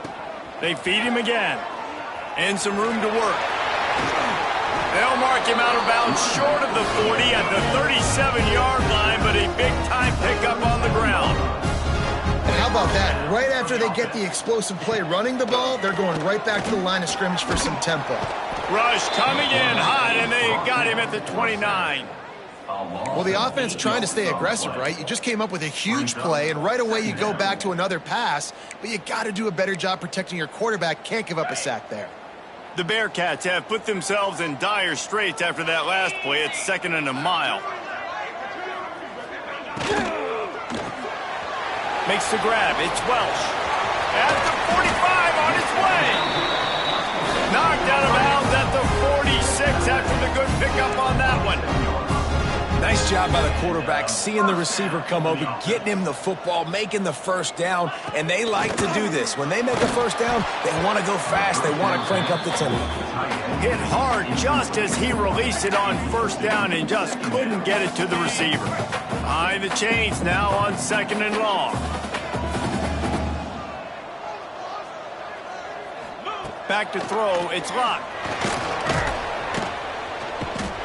They feed him again, and some room to work. They'll mark him out of bounds short of the 40 at the 37-yard line, but a big-time pickup on the ground. And how about that? Right after they get the explosive play running the ball, they're going right back to the line of scrimmage for some tempo. Rush coming in hot, and they got him at the 29. Well, the offense trying to stay aggressive, right? You just came up with a huge play, and right away you go back to another pass, but you got to do a better job protecting your quarterback. Can't give up a sack there. The Bearcats have put themselves in dire straits after that last play. It's 2nd and a mile. Makes the grab. It's Welsh. At the 45 on its way. Knocked out of bounds at the 46 after the good pickup on that one. Nice job by the quarterback, seeing the receiver come over, getting him the football, making the first down, and they like to do this. When they make a first down, they want to go fast. They want to crank up the tempo. Hit hard just as he released it on first down and just couldn't get it to the receiver. Behind the chains now on 2nd and long. Back to throw, it's locked.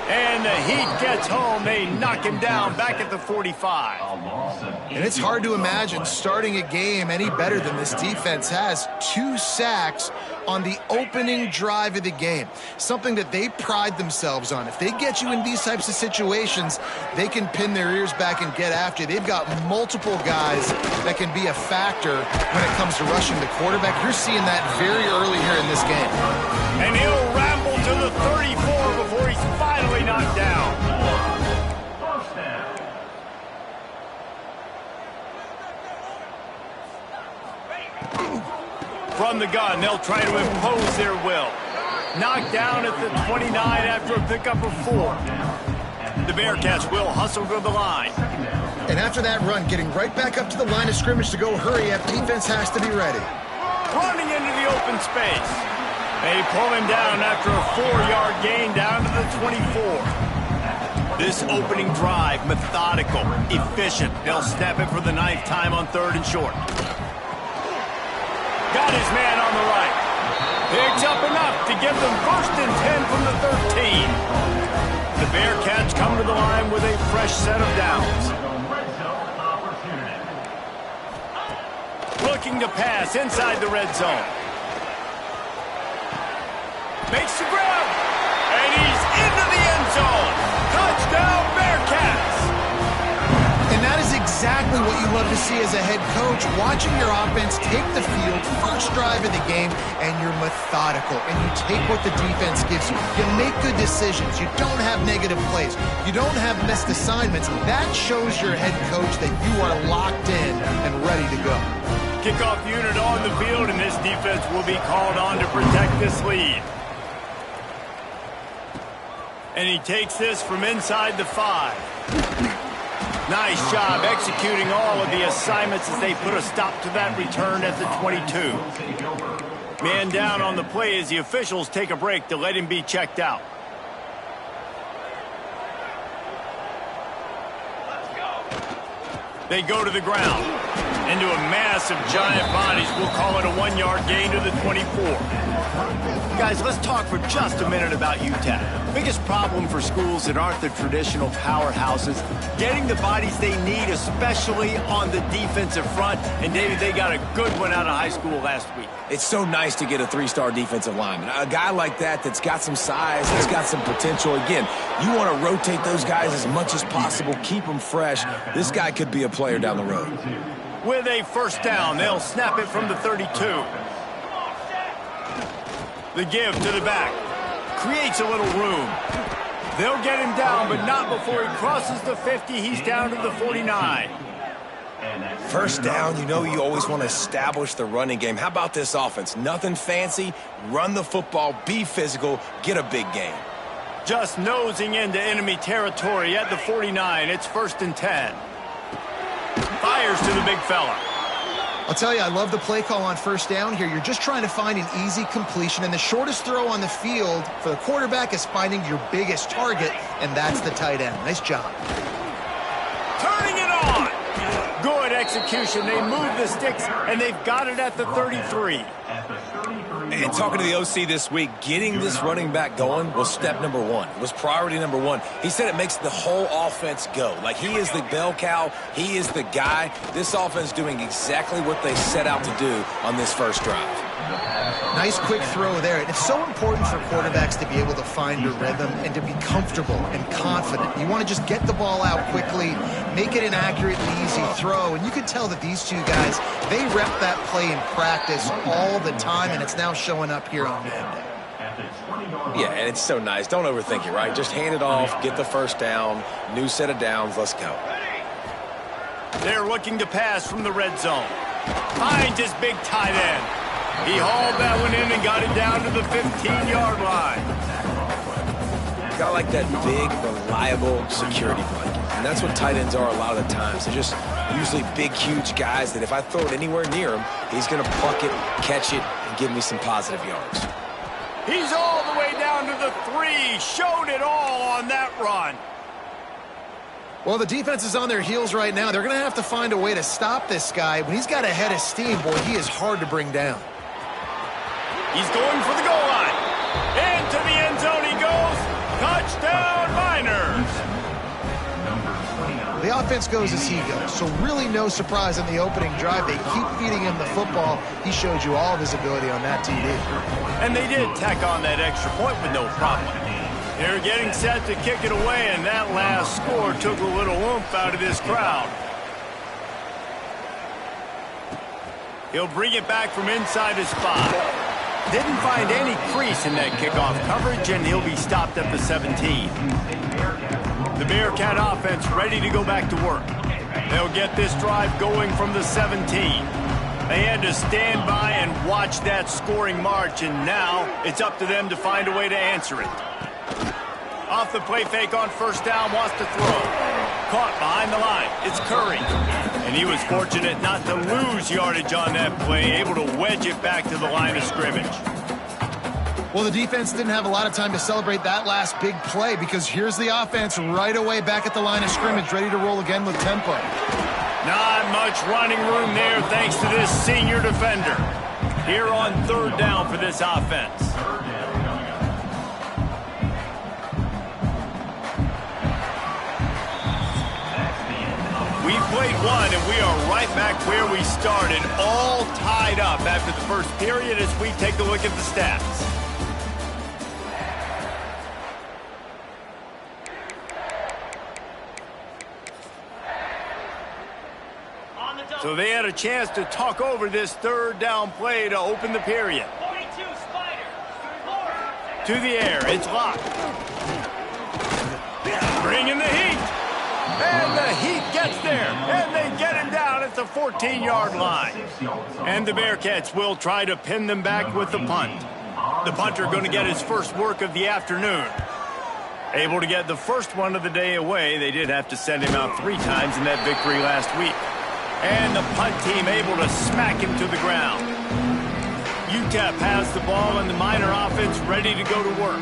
And the heat gets home. They knock him down back at the 45. And it's hard to imagine starting a game any better than this defense has. 2 sacks on the opening drive of the game. Something that they pride themselves on. If they get you in these types of situations, they can pin their ears back and get after you. They've got multiple guys that can be a factor when it comes to rushing the quarterback. You're seeing that very early here in this game. And he'll ramble to the 34 before he's finally knocked down. From the gun, they'll try to impose their will. Knocked down at the 29 after a pickup of 4. The Bearcats will hustle to the line. And after that run, getting right back up to the line of scrimmage to go hurry up, defense has to be ready. Running into the open space. They pull him down after a 4-yard gain down to the 24. This opening drive, methodical, efficient. They'll snap it for the 9th time on 3rd and short. Got his man on the right. Picks up enough to give them 1st and 10 from the 13. The Bearcats come to the line with a fresh set of downs. Looking to pass inside the red zone. Makes the grab. And he's into the end zone. Touchdown, Bearcats. And that is exactly what you love to see as a head coach, watching your offense take the field, first drive of the game, and you're methodical, and you take what the defense gives you. You make good decisions. You don't have negative plays. You don't have missed assignments. That shows your head coach that you are locked in and ready to go. Kickoff unit on the field, and this defense will be called on to protect this lead. And he takes this from inside the 5. Nice job executing all of the assignments as they put a stop to that return at the 22. Man down on the play as the officials take a break to let him be checked out. They go to the ground. Into a mass of giant bodies. We'll call it a 1-yard gain to the 24. Guys, let's talk for just a minute about UTEP. Biggest problem for schools that aren't the traditional powerhouses, getting the bodies they need, especially on the defensive front. And, David, they got a good one out of high school last week. It's so nice to get a 3-star defensive lineman. A guy like that's got some size, that's got some potential. Again, you want to rotate those guys as much as possible, keep them fresh. This guy could be a player down the road. With a first down, they'll snap it from the 32. The give to the back. Creates a little room. They'll get him down, but not before he crosses the 50. He's down to the 49. First down, you know you always want to establish the running game. How about this offense? Nothing fancy. Run the football, be physical, get a big gain. Just nosing into enemy territory at the 49. It's 1st and 10. Fires to the big fella. I'll tell you, I love the play call on first down here. You're just trying to find an easy completion, and the shortest throw on the field for the quarterback is finding your biggest target, and that's the tight end. Nice job. Turning it on. Good execution. They move the sticks, and they've got it at the 33. And talking to the OC this week, getting this running back going was step number 1. It was priority number 1. He said it makes the whole offense go. Like, he is the bell cow. He is the guy. This offense doing exactly what they set out to do on this first drive. Nice quick throw there. And it's so important for quarterbacks to be able to find a rhythm and to be comfortable and confident. You want to just get the ball out quickly, make it an accurate and easy throw. And you can tell that these two guys, they rep that play in practice all the time, and it's now showing up here on game day. Yeah, and it's so nice. Don't overthink it, right? Just hand it off, get the first down, new set of downs, let's go. They're looking to pass from the red zone. Finds his big tight end. He hauled that one in and got it down to the 15-yard line. Got like that big, reliable security blanket. And that's what tight ends are a lot of the times. They're just usually big, huge guys that if I throw it anywhere near him, he's going to pluck it, catch it, and give me some positive yards. He's all the way down to the 3. Showed it all on that run. Well, the defense is on their heels right now. They're going to have to find a way to stop this guy. When he's got a head of steam, boy, he is hard to bring down. He's going for the goal line. Into the end zone he goes. Touchdown, Miners. The offense goes as he goes, so really no surprise in the opening drive. They keep feeding him the football. He showed you all of his ability on that TD. And they did tack on that extra point with no problem. They're getting set to kick it away, and that last score took a little oomph out of this crowd. He'll bring it back from inside his spot. Didn't find any crease in that kickoff coverage, and he'll be stopped at the 17. The Bearcat offense ready to go back to work. They'll get this drive going from the 17. They had to stand by and watch that scoring march, and now it's up to them to find a way to answer it. Off the play fake on first down, wants to throw. Caught behind the line. It's Curry. And he was fortunate not to lose yardage on that play, able to wedge it back to the line of scrimmage. Well, the defense didn't have a lot of time to celebrate that last big play because here's the offense right away back at the line of scrimmage, ready to roll again with tempo. Not much running room there thanks to this senior defender. Here on third down for this offense. We've played one, and we are right back where we started, all tied up after the first period as we take a look at the stats. So they had a chance to talk over this third down play to open the period. To the air, it's locked. Bringing the heat. And the heat gets there. And they get him down at the 14-yard line. And the Bearcats will try to pin them back with the punt. The punter going to get his first work of the afternoon. Able to get the first one of the day away. They did have to send him out 3 times in that victory last week. And the punt team able to smack him to the ground. UTEP has the ball and the Miner offense ready to go to work.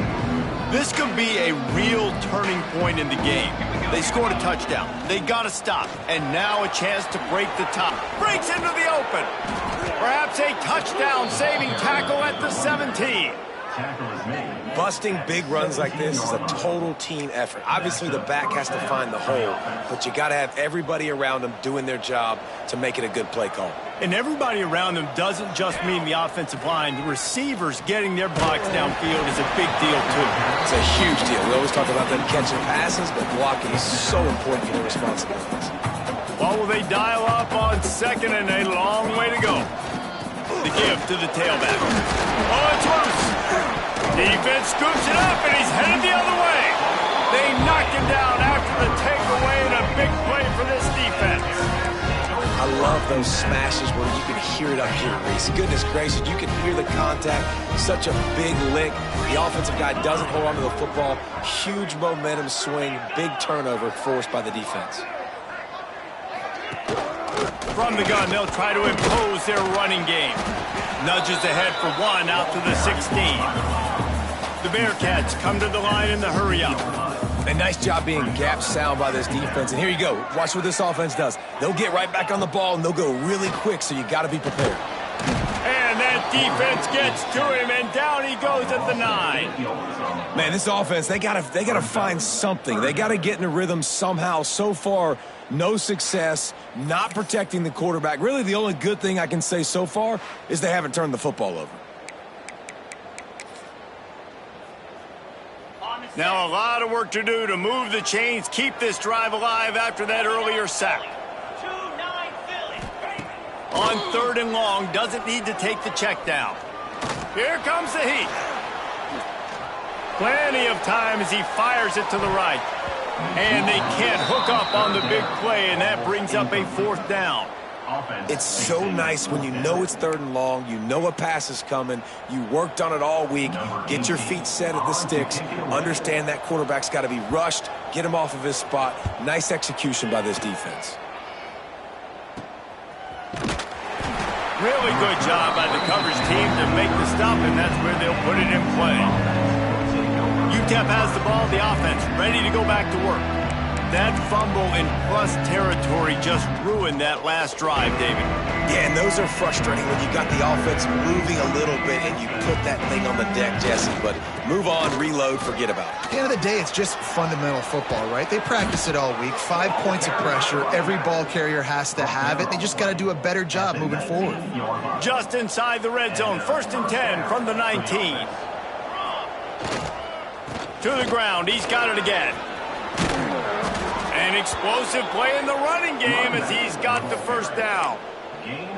This could be a real turning point in the game. They scored a touchdown. They got to stop. And now a chance to break the top. Breaks into the open. Perhaps a touchdown-saving tackle at the 17. Busting big runs like this is a total team effort. Obviously, the back has to find the hole, but you got to have everybody around them doing their job to make it a good play call. And everybody around them doesn't just mean the offensive line. The receivers getting their blocks downfield is a big deal, too. It's a huge deal. We always talk about them catching passes, but blocking is so important for their responsibilities. Well, will they dial up on second and a long way to go? The give to the tailback. Oh, it's loose. Defense scoops it up, and he's headed the other way. They knock him down after the takeaway, and a big play for this defense. I love those smashes where you can hear it up here, Reese. Goodness gracious, you can hear the contact. Such a big lick. The offensive guy doesn't hold on to the football. Huge momentum swing, big turnover forced by the defense. From the gun, they'll try to impose their running game. Nudges ahead for 1 out to the 16. The Bearcats come to the line in the hurry-up. A nice job being gap sound by this defense. And here you go. Watch what this offense does. They'll get right back on the ball, and they'll go really quick, so you got to be prepared. And that defense gets to him, and down he goes at the 9. Man, this offense, they gotta find something. They got to get in a rhythm somehow. So far, no success, not protecting the quarterback. Really, the only good thing I can say so far is they haven't turned the football over. Now a lot of work to do to move the chains, keep this drive alive after that earlier sack. On 3rd and long, doesn't need to take the check down. Here comes the heat. Plenty of time as he fires it to the right. And they can't hook up on the big play, and that brings up a 4th down. It's so nice when you know it's 3rd and long, you know a pass is coming, you worked on it all week, get your feet set at the sticks, understand that quarterback's got to be rushed, get him off of his spot. Nice execution by this defense. Really good job by the coverage team to make the stop, and that's where they'll put it in play. UTEP has the ball, the offense, ready to go back to work. That fumble in plus territory just ruined that last drive, David. Yeah, and those are frustrating when you got the offense moving a little bit and you put that thing on the deck, Jesse. But move on, reload, forget about it. At the end of the day, it's just fundamental football, right? They practice it all week. 5 points of pressure. Every ball carrier has to have it. They just got to do a better job moving forward. Just inside the red zone. 1st and 10 from the 19. To the ground. He's got it again. An explosive play in the running game as he's got the first down.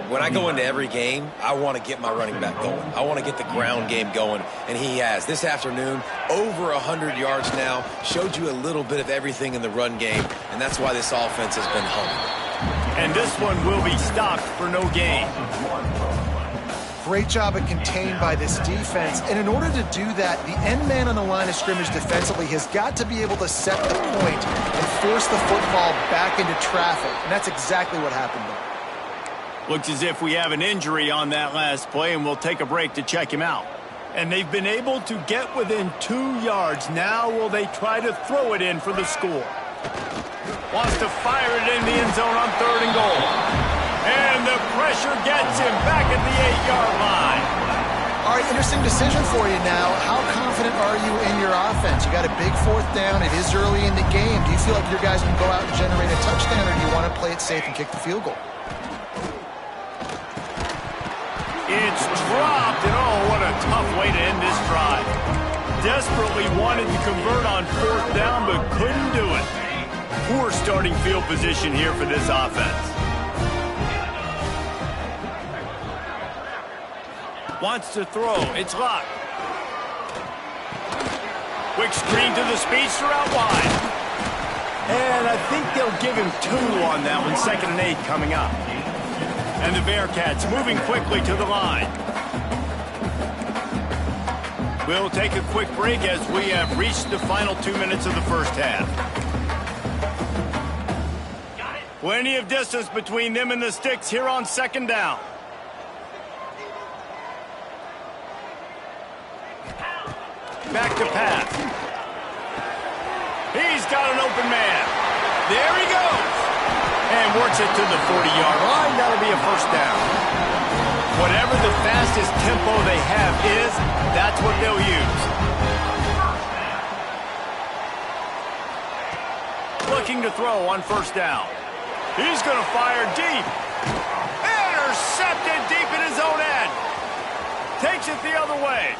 When I go into every game, I want to get my running back going. I want to get the ground game going, and he has. This afternoon, over 100 yards now, showed you a little bit of everything in the run game, and that's why this offense has been humming. And this one will be stopped for no gain. Great job at contained by this defense. And in order to do that, the end man on the line of scrimmage defensively has got to be able to set the point and force the football back into traffic. And that's exactly what happened there. Looks as if we have an injury on that last play, and we'll take a break to check him out. And they've been able to get within 2 yards. Now will they try to throw it in for the score? Wants to fire it in the end zone on 3rd and goal. And the pressure gets him back at the 8-yard line. All right, interesting decision for you now. How confident are you in your offense? You got a big 4th down. It is early in the game. Do you feel like your guys can go out and generate a touchdown, or do you want to play it safe and kick the field goal? It's dropped, and oh, what a tough way to end this drive. Desperately wanted to convert on 4th down, but couldn't do it. Poor starting field position here for this offense. Wants to throw. It's locked. Quick screen to the speedster out wide. And I think they'll give him 2 on that one. 2nd and 8 coming up. And the Bearcats moving quickly to the line. We'll take a quick break as we have reached the final 2 minutes of the first half. Plenty of distance between them and the sticks here on 2nd down. Back to pass. He's got an open man. There he goes. And works it to the 40-yard line. That'll be a first down. Whatever the fastest tempo they have is, that's what they'll use. Looking to throw on 1st down. He's going to fire deep. Intercepted deep in his own end. Takes it the other way.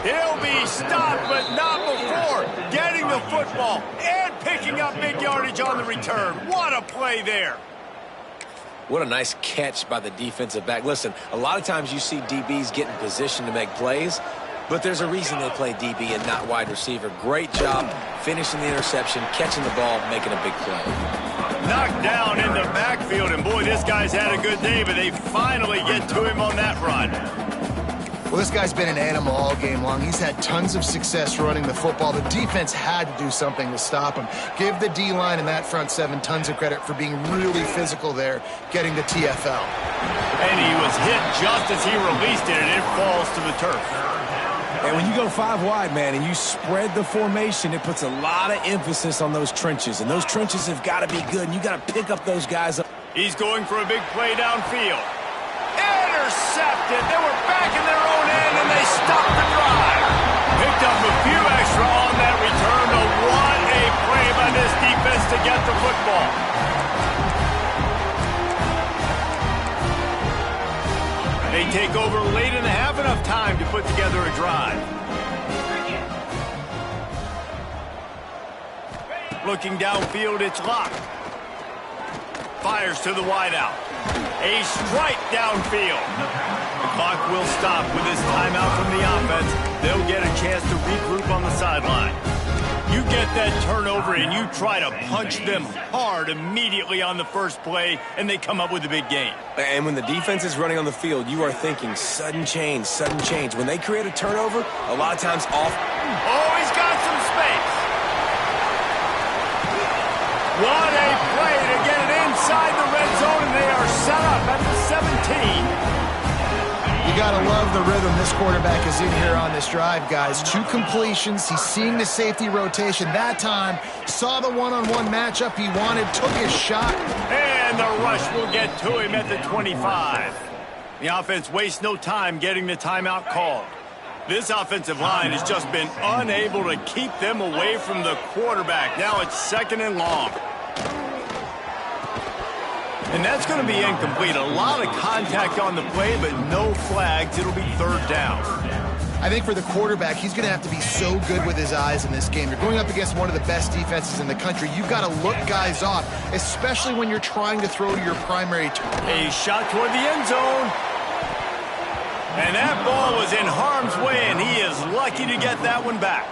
He'll be stopped, but not before getting the football and picking up big yardage on the return. What a play there. What a nice catch by the defensive back. Listen, a lot of times you see DBs get in position to make plays, but there's a reason they play DB and not wide receiver. Great job finishing the interception, catching the ball, making a big play. Knocked down in the backfield, and boy, this guy's had a good day, but they finally get to him on that run. Well, this guy's been an animal all game long. He's had tons of success running the football. The defense had to do something to stop him. Give the D-line and that front 7 tons of credit for being really physical there, getting the TFL. And he was hit just as he released it, and it falls to the turf. And when you go 5 wide, man, and you spread the formation, it puts a lot of emphasis on those trenches. And those trenches have got to be good, and you got to pick up those guys up. He's going for a big play downfield. Intercepted. They were back in their own end, and they stopped the drive. Picked up a few extra on that return, but what a play by this defense to get the football. They take over late in the half, enough time to put together a drive. Looking downfield, it's locked. Fires to the wideout. A strike downfield. The clock will stop with this timeout from the offense. They'll get a chance to regroup on the sideline. You get that turnover and you try to punch them hard immediately on the first play, and they come up with a big gain. And when the defense is running on the field, you are thinking sudden change, sudden change. When they create a turnover, a lot of times off. Oh, he's got some space. What a play to get it inside the red zone, and they are set up at the 17. You got to love the rhythm this quarterback is in here on this drive, guys. 2 completions. He's seeing the safety rotation. That time, saw the one-on-one matchup he wanted, took his shot. And the rush will get to him at the 25. The offense wastes no time getting the timeout called. This offensive line has just been unable to keep them away from the quarterback. Now it's 2nd and long. And that's going to be incomplete. A lot of contact on the play, but no flags. It'll be 3rd down. I think for the quarterback, he's going to have to be so good with his eyes in this game. You're going up against one of the best defenses in the country. You've got to look guys off, especially when you're trying to throw to your primary target. A shot toward the end zone. And that ball was in harm's way, and he is lucky to get that one back.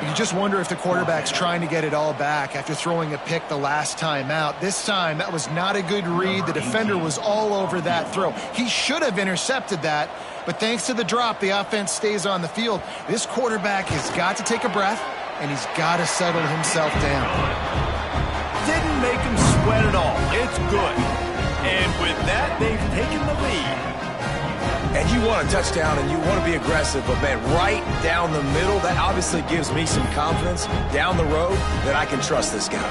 You just wonder if the quarterback's trying to get it all back after throwing a pick the last time out. This time, that was not a good read. The defender was all over that throw. He should have intercepted that, but thanks to the drop, the offense stays on the field. This quarterback has got to take a breath, and he's got to settle himself down. Didn't make him sweat at all. It's good. And with that, they've taken the lead. And you want a touchdown and you want to be aggressive, but man, right down the middle, that obviously gives me some confidence down the road that I can trust this guy.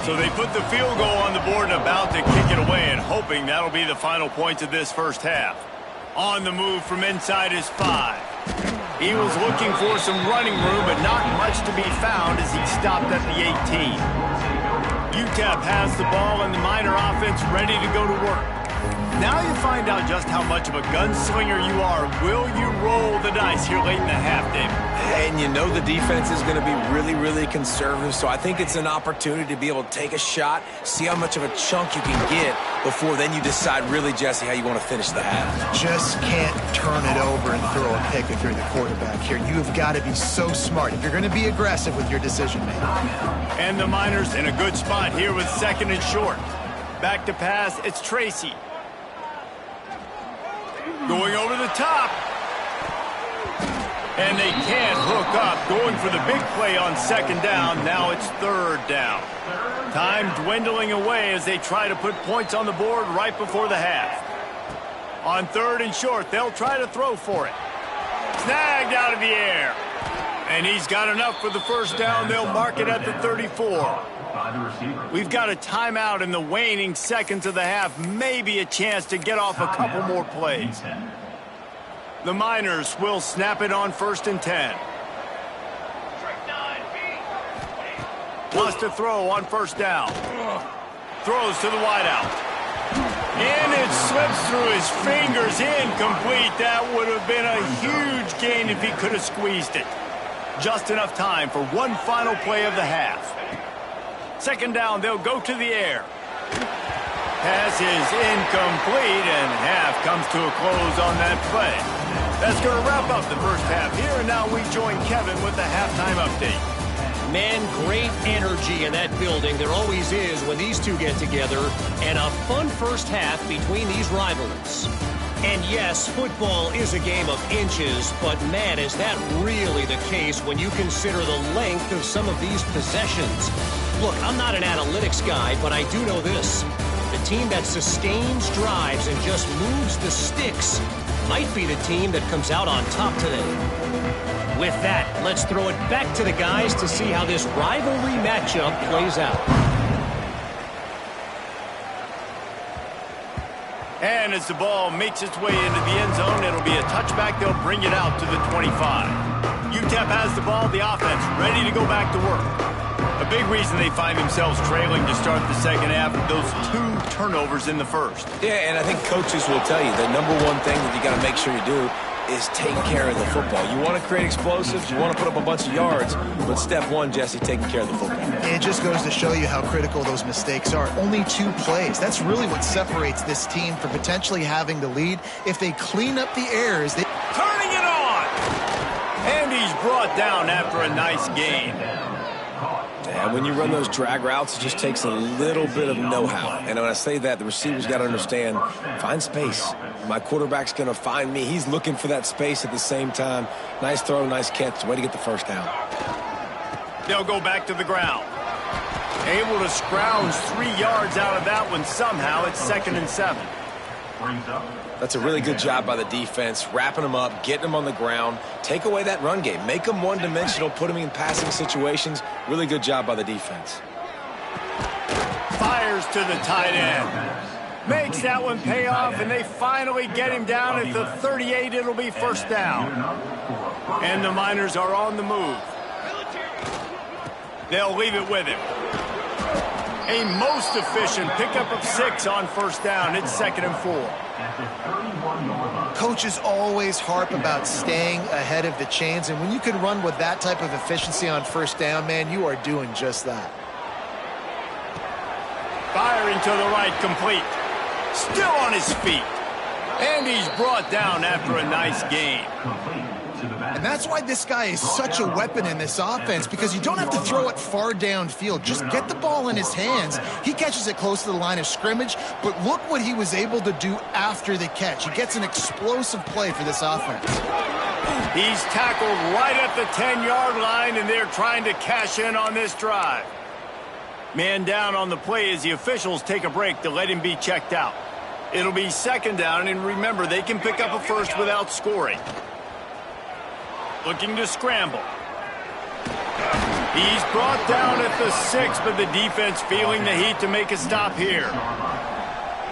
So they put the field goal on the board and about to kick it away, and hoping that'll be the final points of this first half. On the move from inside his 5. He was looking for some running room, but not much to be found as he stopped at the 18. UTEP has the ball and the Miner offense ready to go to work. Now you find out just how much of a gunslinger you are. Will you roll the dice here late in the half, David? And you know the defense is going to be really, really conservative, so I think it's an opportunity to be able to take a shot, see how much of a chunk you can get before then you decide really, Jesse, how you want to finish the half. Just can't turn it over and throw a pick if you're the quarterback here. You have got to be so smart if you're going to be aggressive with your decision-making. And the Miners in a good spot here with second and short. Back to pass, it's Tracy. Going over the top. And they can't hook up. Going for the big play on second down. Now it's third down. Time dwindling away as they try to put points on the board right before the half. On third and short, they'll try to throw for it. Snagged out of the air. And he's got enough for the first down. They'll mark it at the 34. We've got a timeout in the waning seconds of the half. Maybe a chance to get off a couple more plays. The Miners will snap it on first and 10. Wants to throw on first down. Throws to the wideout. And it slips through his fingers. Incomplete. That would have been a huge gain if he could have squeezed it. Just enough time for one final play of the half. Second down, they'll go to the air. Pass is incomplete, and half comes to a close on that play. That's going to wrap up the first half here, and now we join Kevin with the halftime update. Man, great energy in that building. There always is when these two get together, and a fun first half between these rivals. And yes, football is a game of inches, but man, is that really the case when you consider the length of some of these possessions. Look, I'm not an analytics guy, but I do know this. The team that sustains drives and just moves the sticks might be the team that comes out on top today. With that, let's throw it back to the guys to see how this rivalry matchup plays out. And as the ball makes its way into the end zone, it'll be a touchback. They'll bring it out to the 25. UTEP has the ball, the offense ready to go back to work. A big reason they find themselves trailing to start the second half, those 2 turnovers in the first. Yeah, and I think coaches will tell you the number one thing that you got to make sure you do is take care of the football. You want to create explosives, you want to put up a bunch of yards, but step one, Jesse, taking care of the football. It just goes to show you how critical those mistakes are. Only 2 plays. That's really what separates this team from potentially having the lead. If they clean up the errors, they... Turning it on! And he's brought down after a nice gain. And when you run those drag routes, it just takes a little bit of know-how. And when I say that, the receiver's got to understand, find space. My quarterback's going to find me. He's looking for that space at the same time. Nice throw, nice catch. Way to get the first down. They'll go back to the ground. Able to scrounge 3 yards out of that one somehow. It's 2nd and 7. That's a really good job by the defense, wrapping them up, getting them on the ground. Take away that run game. Make them one-dimensional, put them in passing situations. Really good job by the defense. Fires to the tight end. Makes that one pay off, and they finally get him down at the 38. It'll be first down. And the Miners are on the move. They'll leave it with him. A most efficient pickup of 6 on first down. It's 2nd and 4. Coaches always harp about staying ahead of the chains, and when you can run with that type of efficiency on first down, man, you are doing just that. Firing to the right, complete. Still on his feet. And he's brought down after a nice gain. And that's why this guy is such a weapon in this offense, because you don't have to throw it far downfield. Just get the ball in his hands. He catches it close to the line of scrimmage, but look what he was able to do after the catch. He gets an explosive play for this offense. He's tackled right at the 10-yard line, and they're trying to cash in on this drive. Man down on the play as the officials take a break to let him be checked out. It'll be 2nd down, and remember, they can pick up a first without scoring. Looking to scramble. He's brought down at the 6, but the defense feeling the heat to make a stop here.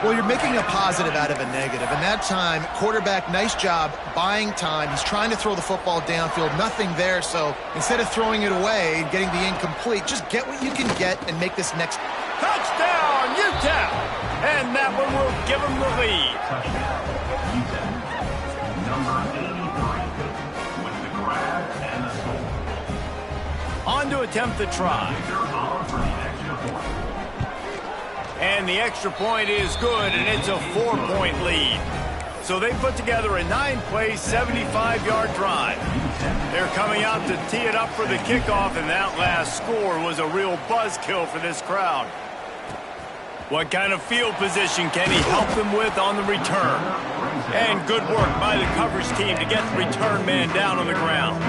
Well, you're making a positive out of a negative, and that time, quarterback, nice job buying time. He's trying to throw the football downfield, nothing there, so instead of throwing it away and getting the incomplete, just get what you can get and make this next Touchdown, UTEP! And that one will give them the lead. Number 83 with the grab and the score. On to attempt the try. And the extra point is good, and it's a 4-point lead. So they put together a 9-play, 75-yard drive. They're coming out to tee it up for the kickoff, and that last score was a real buzzkill for this crowd. What kind of field position can he help them with on the return? And good work by the coverage team to get the return man down on the ground.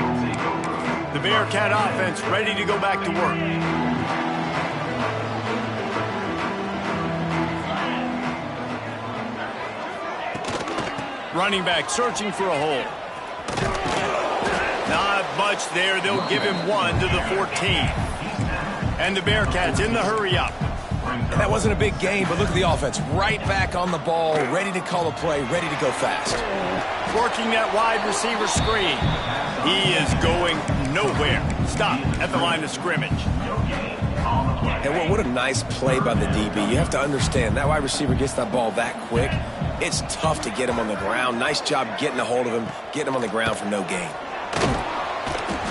The Bearcat offense ready to go back to work. Running back searching for a hole. Not much there. They'll give him 1 to the 14. And the Bearcats in the hurry-up. And that wasn't a big game, but look at the offense. Right back on the ball, ready to call a play, ready to go fast. Working that wide receiver screen. He is going nowhere. Stop at the line of scrimmage. And what a nice play by the DB. You have to understand, that wide receiver gets that ball that quick. It's tough to get him on the ground. Nice job getting a hold of him, getting him on the ground for no gain.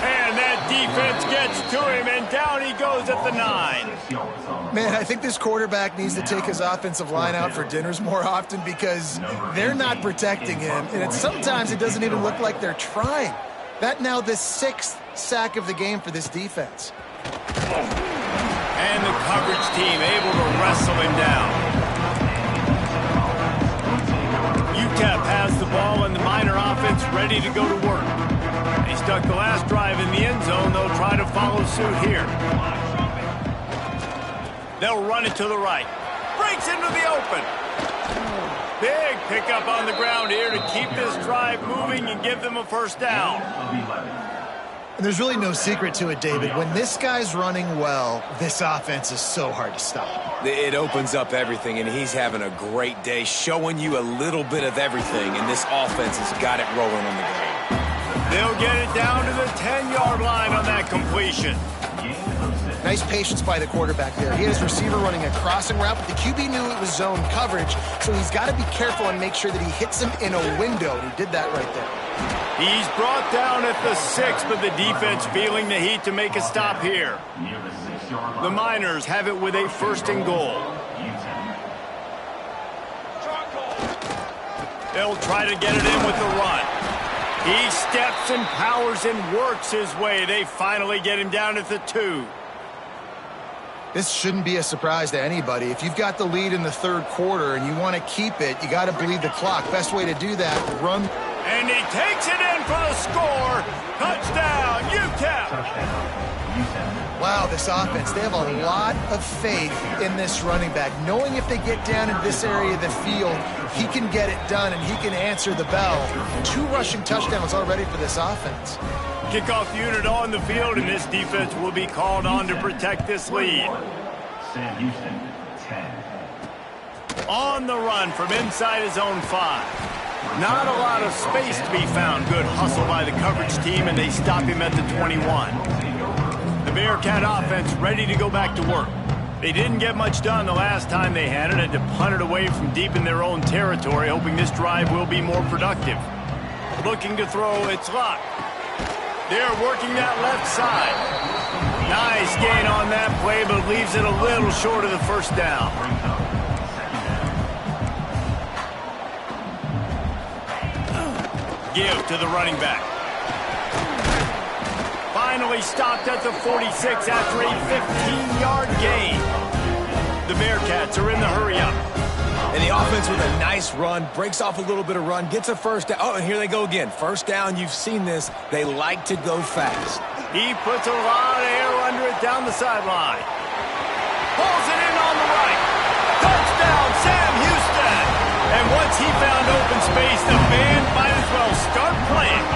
And that defense gets to him, and down he goes at the 9. Man, I think this quarterback needs to take his offensive line out for dinners more often because they're not protecting him. And sometimes it doesn't even look like they're trying. That now the 6th sack of the game for this defense. And the coverage team able to wrestle him down. UTEP has the ball, and the Miner offense ready to go to work. They stuck the last drive in the end zone. They'll try to follow suit here. They'll run it to the right. Breaks into the open. Big pickup on the ground here to keep this drive moving and give them a first down. And there's really no secret to it, David. When this guy's running well, this offense is so hard to stop. It opens up everything, and he's having a great day, showing you a little bit of everything, and this offense has got it rolling on the ground. They'll get it down to the 10-yard line on that completion. Nice patience by the quarterback there. He had his receiver running a crossing route, but the QB knew it was zone coverage, so he's got to be careful and make sure that he hits him in a window. He did that right there. He's brought down at the 6, but the defense feeling the heat to make a stop here. The Miners have it with a 1st and goal. They'll try to get it in with the run. He steps and powers and works his way. They finally get him down at the 2. This shouldn't be a surprise to anybody. If you've got the lead in the 3rd quarter and you want to keep it, you got to bleed the clock. Best way to do that, run. And he takes it in for the score. Touchdown, UTEP. Wow, this offense, they have a lot of faith in this running back. Knowing if they get down in this area of the field, he can get it done and he can answer the bell. 2 rushing touchdowns already for this offense. Kickoff unit on the field, and this defense will be called on to protect this lead. Sam Houston, 10. On the run from inside his own 5. Not a lot of space to be found. Good hustle by the coverage team, and they stop him at the 21. The Bearcat offense ready to go back to work. They didn't get much done the last time they had it. Had to punt it away from deep in their own territory, hoping this drive will be more productive. Looking to throw, it's Locke. They're working that left side. Nice gain on that play, but leaves it a little short of the 1st down. Give to the running back. Finally stopped at the 46 after a 15-yard gain. The Bearcats are in the hurry-up. And the offense with a nice run, breaks off a little bit of run, gets a 1st down. Oh, and here they go again. 1st down, you've seen this. They like to go fast. He puts a lot of air under it down the sideline. Pulls it in on the right. Touchdown, Sam Houston. And once he found open space, the band might as well start playing.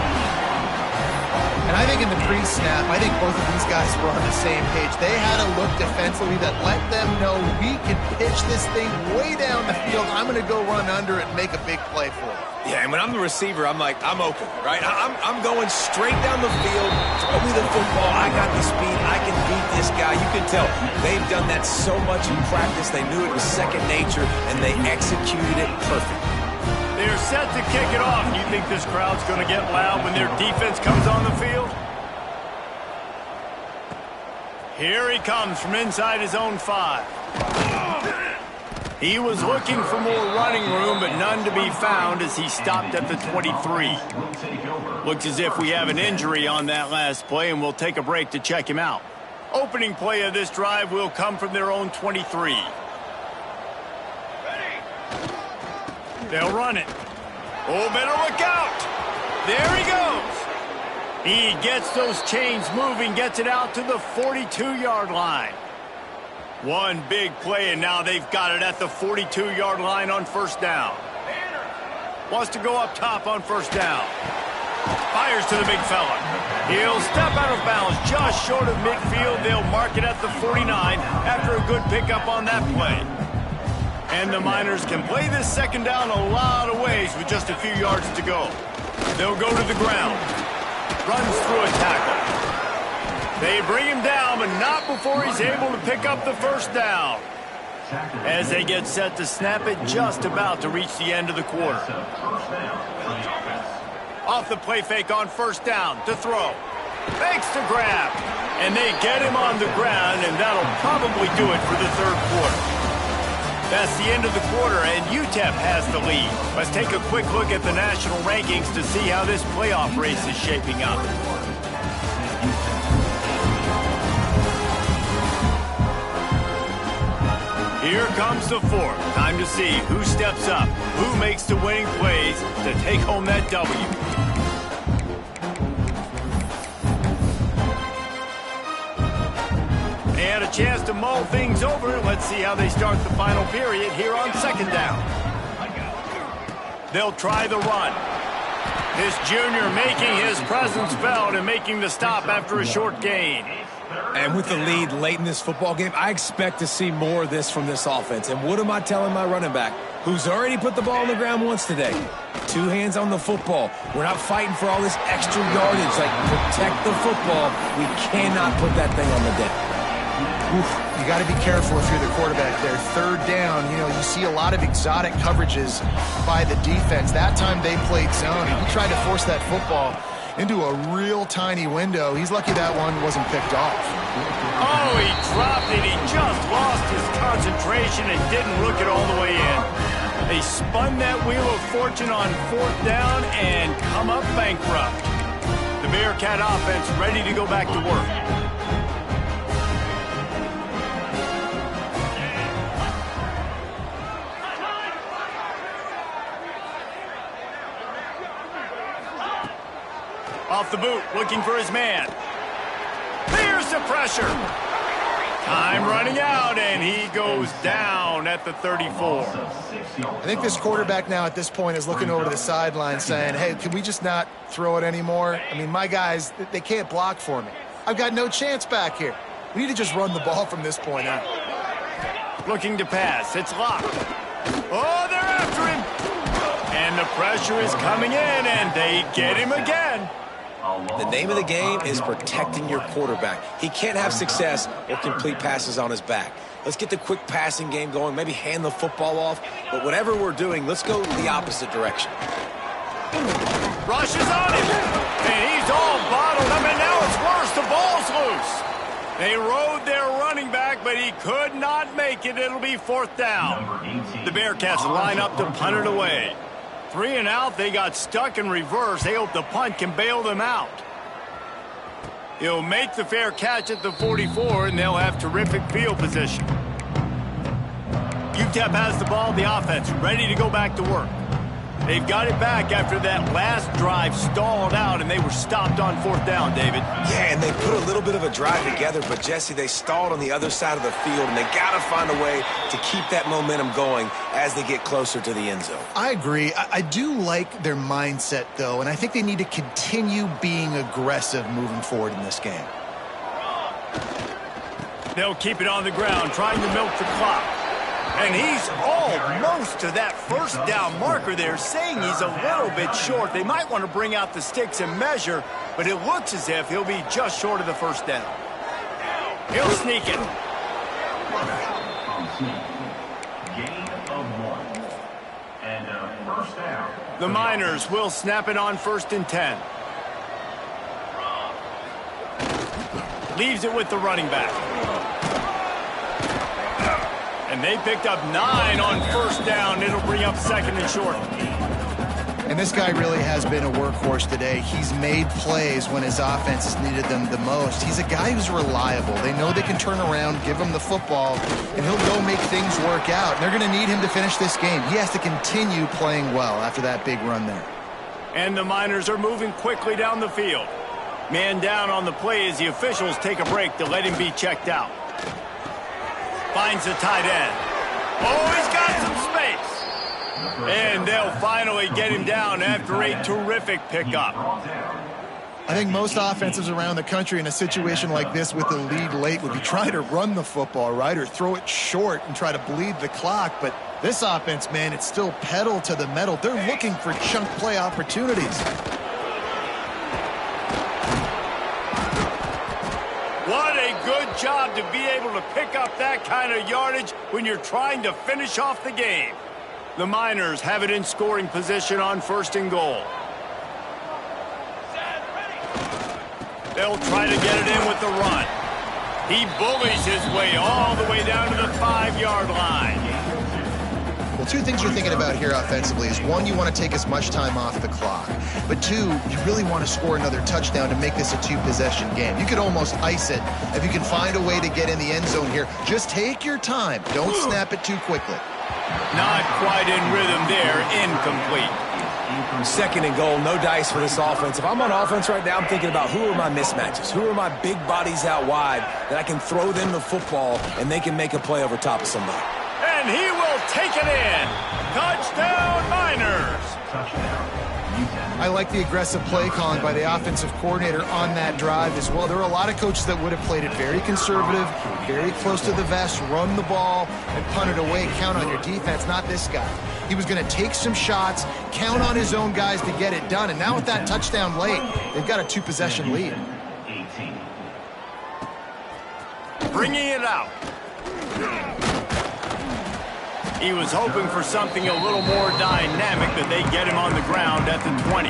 And I think in the pre-snap, I think both of these guys were on the same page. They had a look defensively that let them know we can pitch this thing way down the field. I'm going to go run under it and make a big play for it. Yeah, and when I'm the receiver, I'm like, I'm open, right? I'm going straight down the field. Throw me the football. I got the speed. I can beat this guy. You can tell they've done that so much in practice. They knew it was second nature, and they executed it perfectly. They're set to kick it off. You think this crowd's going to get loud when their defense comes on the field? Here he comes from inside his own 5. He was looking for more running room, but none to be found as he stopped at the 23. Looks as if we have an injury on that last play, and we'll take a break to check him out. Opening play of this drive will come from their own 23. They'll run it. Oh, better look out. There he goes. He gets those chains moving, gets it out to the 42-yard line. One big play, and now they've got it at the 42-yard line on first down. Wants to go up top on first down. Fires to the big fella. He'll step out of bounds just short of midfield. They'll mark it at the 49 after a good pickup on that play. And the Miners can play this second down a lot of ways with just a few yards to go. They'll go to the ground. Runs through a tackle. They bring him down, but not before he's able to pick up the first down. As they get set to snap it, just about to reach the end of the quarter. Off the play fake on first down to throw. Fakes to grab. And they get him on the ground, and that'll probably do it for the third quarter. That's the end of the quarter, and UTEP has the lead. Let's take a quick look at the national rankings to see how this playoff race is shaping up. Here comes the fourth. Time to see who steps up, who makes the winning plays to take home that W. And a chance to mull things over. Let's see how they start the final period here on second down. They'll try the run. This junior making his presence felt and making the stop after a short gain. And with the lead late in this football game, I expect to see more of this from this offense. And what am I telling my running back, who's already put the ball on the ground once today? 2 hands on the football. We're not fighting for all this extra yardage. Like, protect the football. We cannot put that thing on the deck. Oof, you got to be careful if you're the quarterback there. Third down, you see a lot of exotic coverages by the defense. That time they played zone, and he tried to force that football into a real tiny window. He's lucky that one wasn't picked off. Oh, he dropped it. He just lost his concentration and didn't look it all the way in. They spun that wheel of fortune on fourth down and come up bankrupt. The Bearcat offense ready to go back to work. Off the boot, looking for his man. There's the pressure. Time running out, and he goes down at the 34. I think this quarterback now at this point is looking over to the sideline saying, hey, can we just not throw it anymore? I mean, my guys, they can't block for me. I've got no chance back here. We need to just run the ball from this point out. Looking to pass. It's locked. Oh, they're after him. And the pressure is coming in, and they get him again. The name of the game is protecting your quarterback. He can't have success or complete passes on his back. Let's get the quick passing game going, maybe hand the football off. But whatever we're doing, let's go the opposite direction. Rushes on him, and he's all bottled up, and now it's worse. The ball's loose. They rode their running back, but he could not make it. It'll be fourth down. The Bearcats line up to punt it away. 3 and out, they got stuck in reverse. They hope the punt can bail them out. He'll make the fair catch at the 44, and they'll have terrific field position. UTEP has the ball, the offense ready to go back to work. They've got it back after that last drive stalled out, and they were stopped on 4th down, David. Yeah, and they put a little bit of a drive together, but, Jesse, they stalled on the other side of the field, and they got to find a way to keep that momentum going as they get closer to the end zone. I agree. I do like their mindset, though, and I think they need to continue being aggressive moving forward in this game. They'll keep it on the ground, trying to milk the clock. And he's almost to that first down marker there, saying he's a little bit short. They might want to bring out the sticks and measure, but it looks as if he'll be just short of the first down. He'll sneak it. Gain of 1. And first down. The Miners will snap it on 1st and 10. Leaves it with the running back. And they picked up 9 on 1st down. It'll bring up 2nd and short. And this guy really has been a workhorse today. He's made plays when his offense has needed them the most. He's a guy who's reliable. They know they can turn around, give him the football, and he'll go make things work out. And they're going to need him to finish this game. He has to continue playing well after that big run there. And the Miners are moving quickly down the field. Man down on the play as the officials take a break to let him be checked out. Finds the tight end. Oh, he's got some space. And they'll finally get him down after a terrific pickup. I think most offensives around the country in a situation like this with the lead late would be trying to run the football, right, or throw it short and try to bleed the clock. But this offense, man, it's still pedal to the metal. They're looking for chunk play opportunities. What a good job to be able to pick up that kind of yardage when you're trying to finish off the game. The Miners have it in scoring position on 1st and goal. They'll try to get it in with the run. He bullies his way all the way down to the 5-yard line. Well, 2 things you're thinking about here offensively is, 1, you want to take as much time off the clock. But 2, you really want to score another touchdown to make this a 2-possession game. You could almost ice it if you can find a way to get in the end zone here. Just take your time. Don't snap it too quickly. Not quite in rhythm there. Incomplete. 2nd and goal, no dice for this offense. If I'm on offense right now, I'm thinking about who are my mismatches? Who are my big bodies out wide that I can throw them the football and they can make a play over top of somebody? And he will take it in. Touchdown, Miners. I like the aggressive play calling by the offensive coordinator on that drive as well. There are a lot of coaches that would have played it very conservative, very close to the vest, run the ball, and punt it away. Count on your defense, not this guy. He was going to take some shots, count on his own guys to get it done. And now with that touchdown late, they've got a 2-possession lead. Bringing it out. He was hoping for something a little more dynamic, but they get him on the ground at the 20.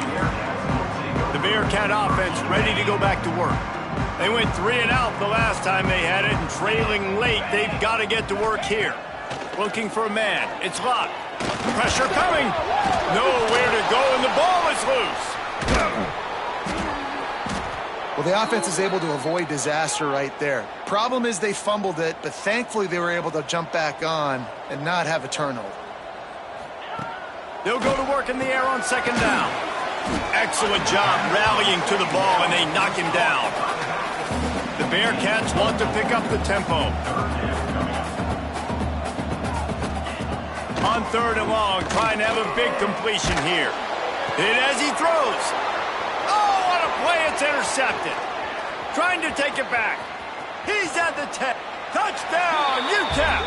The Bearcat offense ready to go back to work. They went 3 and out the last time they had it, and trailing late, they've got to get to work here. Looking for a man. It's locked. Pressure coming. Nowhere to go, and the ball is loose. Well, the offense is able to avoid disaster right there. Problem is they fumbled it, but thankfully they were able to jump back on and not have a turnover. They'll go to work in the air on 2nd down. Excellent job rallying to the ball, and they knock him down. The Bearcats want to pick up the tempo. On 3rd and long, trying to have a big completion here. And as he throws. Oh, what a play. It's intercepted. Trying to take it back. He's at the 10. Touchdown, UTEP.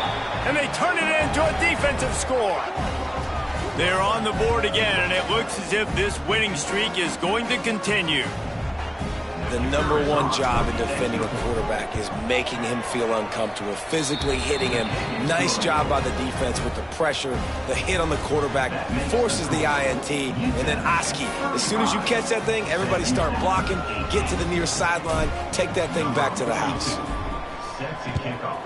And they turn it into a defensive score. They're on the board again, and it looks as if this winning streak is going to continue. The number 1 job in defending a quarterback is making him feel uncomfortable, physically hitting him. Nice job by the defense with the pressure, the hit on the quarterback, forces the INT, and then Oski. As soon as you catch that thing, everybody start blocking, get to the near sideline, take that thing back to the house. Set to kick off.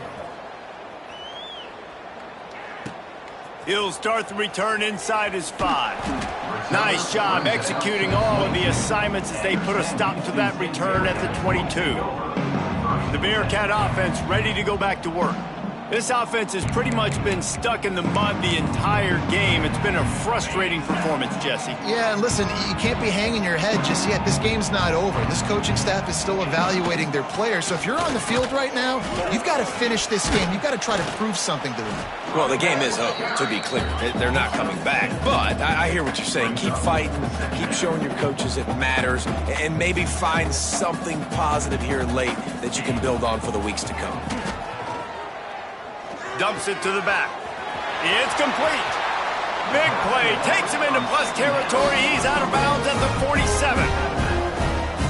He'll start the return inside his 5. Nice job executing all of the assignments as they put a stop to that return at the 22. The Bearcat offense ready to go back to work. This offense has pretty much been stuck in the mud the entire game. It's been a frustrating performance, Jesse. Yeah, and listen, you can't be hanging your head just yet. This game's not over. This coaching staff is still evaluating their players. So if you're on the field right now, you've got to finish this game. You've got to try to prove something to them. Well, the game is over, to be clear. They're not coming back. But I hear what you're saying. Keep fighting. Keep showing your coaches it matters. And maybe find something positive here late that you can build on for the weeks to come. Dumps it to the back. It's complete. Big play. Takes him into plus territory. He's out of bounds at the 47.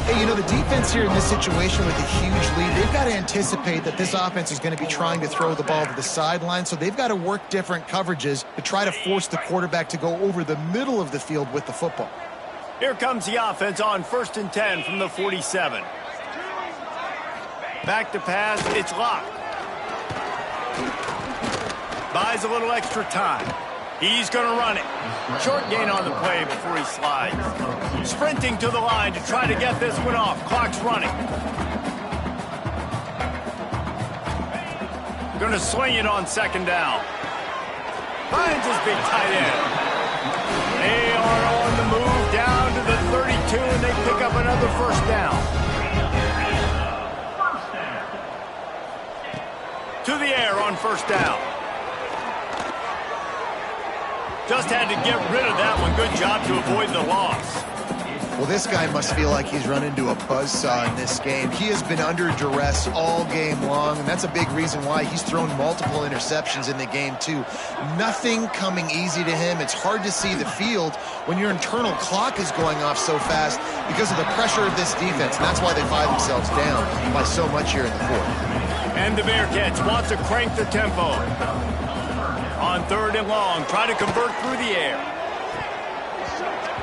Hey, you know, the defense here in this situation with a huge lead, they've got to anticipate that this offense is going to be trying to throw the ball to the sideline, so they've got to work different coverages to try to force the quarterback to go over the middle of the field with the football. Here comes the offense on 1st and 10 from the 47. Back to pass. It's locked. Buys a little extra time. He's going to run it. Short gain on the play before he slides. Sprinting to the line to try to get this one off. Clock's running. Going to swing it on 2nd down. Finds his big tight end. They are on the move down to the 32, and they pick up another 1st down. To the air on 1st down. Just had to get rid of that one. Good job to avoid the loss. Well, this guy must feel like he's run into a buzzsaw in this game. He has been under duress all game long, and that's a big reason why he's thrown multiple interceptions in the game, too. Nothing coming easy to him. It's hard to see the field when your internal clock is going off so fast because of the pressure of this defense, and that's why they find themselves down by so much here in the 4th. And the Bearcats want to crank the tempo. On 3rd and long, try to convert through the air.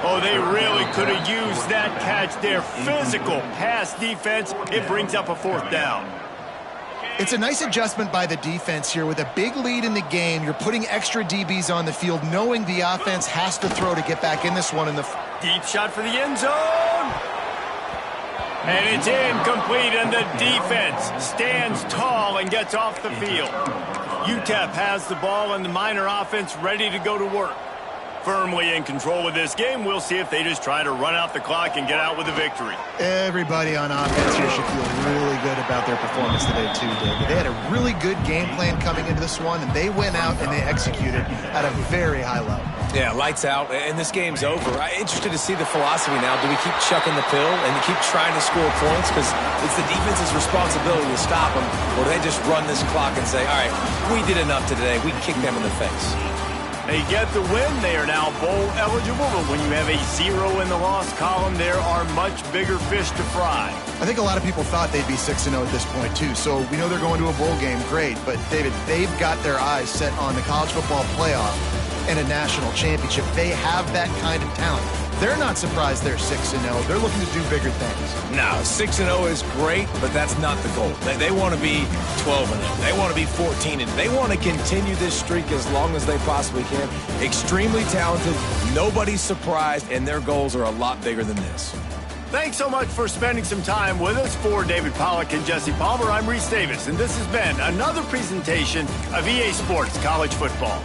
Oh, they really could have used that catch there. Physical pass defense. It brings up a 4th down. It's a nice adjustment by the defense here. With a big lead in the game, you're putting extra DBs on the field, knowing the offense has to throw to get back in this one. Deep shot for the end zone. And it's incomplete, and the defense stands tall and gets off the field. UTEP has the ball, and the Miner offense ready to go to work. Firmly in control of this game. We'll see if they just try to run out the clock and get out with a victory. Everybody on offense here should feel really good about their performance today, too, David. They had a really good game plan coming into this one, and they went out and they executed at a very high level. Yeah, lights out, and this game's over. I'm interested to see the philosophy now. Do we keep chucking the pill and keep trying to score points? Because it's the defense's responsibility to stop them. Or do they just run this clock and say, all right, we did enough today. We kicked them in the face. They get the win. They are now bowl eligible, but when you have a 0 in the loss column, there are much bigger fish to fry. I think a lot of people thought they'd be 6-0 at this point, too. So we know they're going to a bowl game. Great. But, David, they've got their eyes set on the college football playoff and a national championship. They have that kind of talent. They're not surprised they're 6-0. They're looking to do bigger things. No, 6-0 is great, but that's not the goal. They want to be 12-0. They want to be 14-0. They want to continue this streak as long as they possibly can. Extremely talented. Nobody's surprised, and their goals are a lot bigger than this. Thanks so much for spending some time with us. For David Pollack and Jesse Palmer, I'm Reese Davis, and this has been another presentation of EA Sports College Football.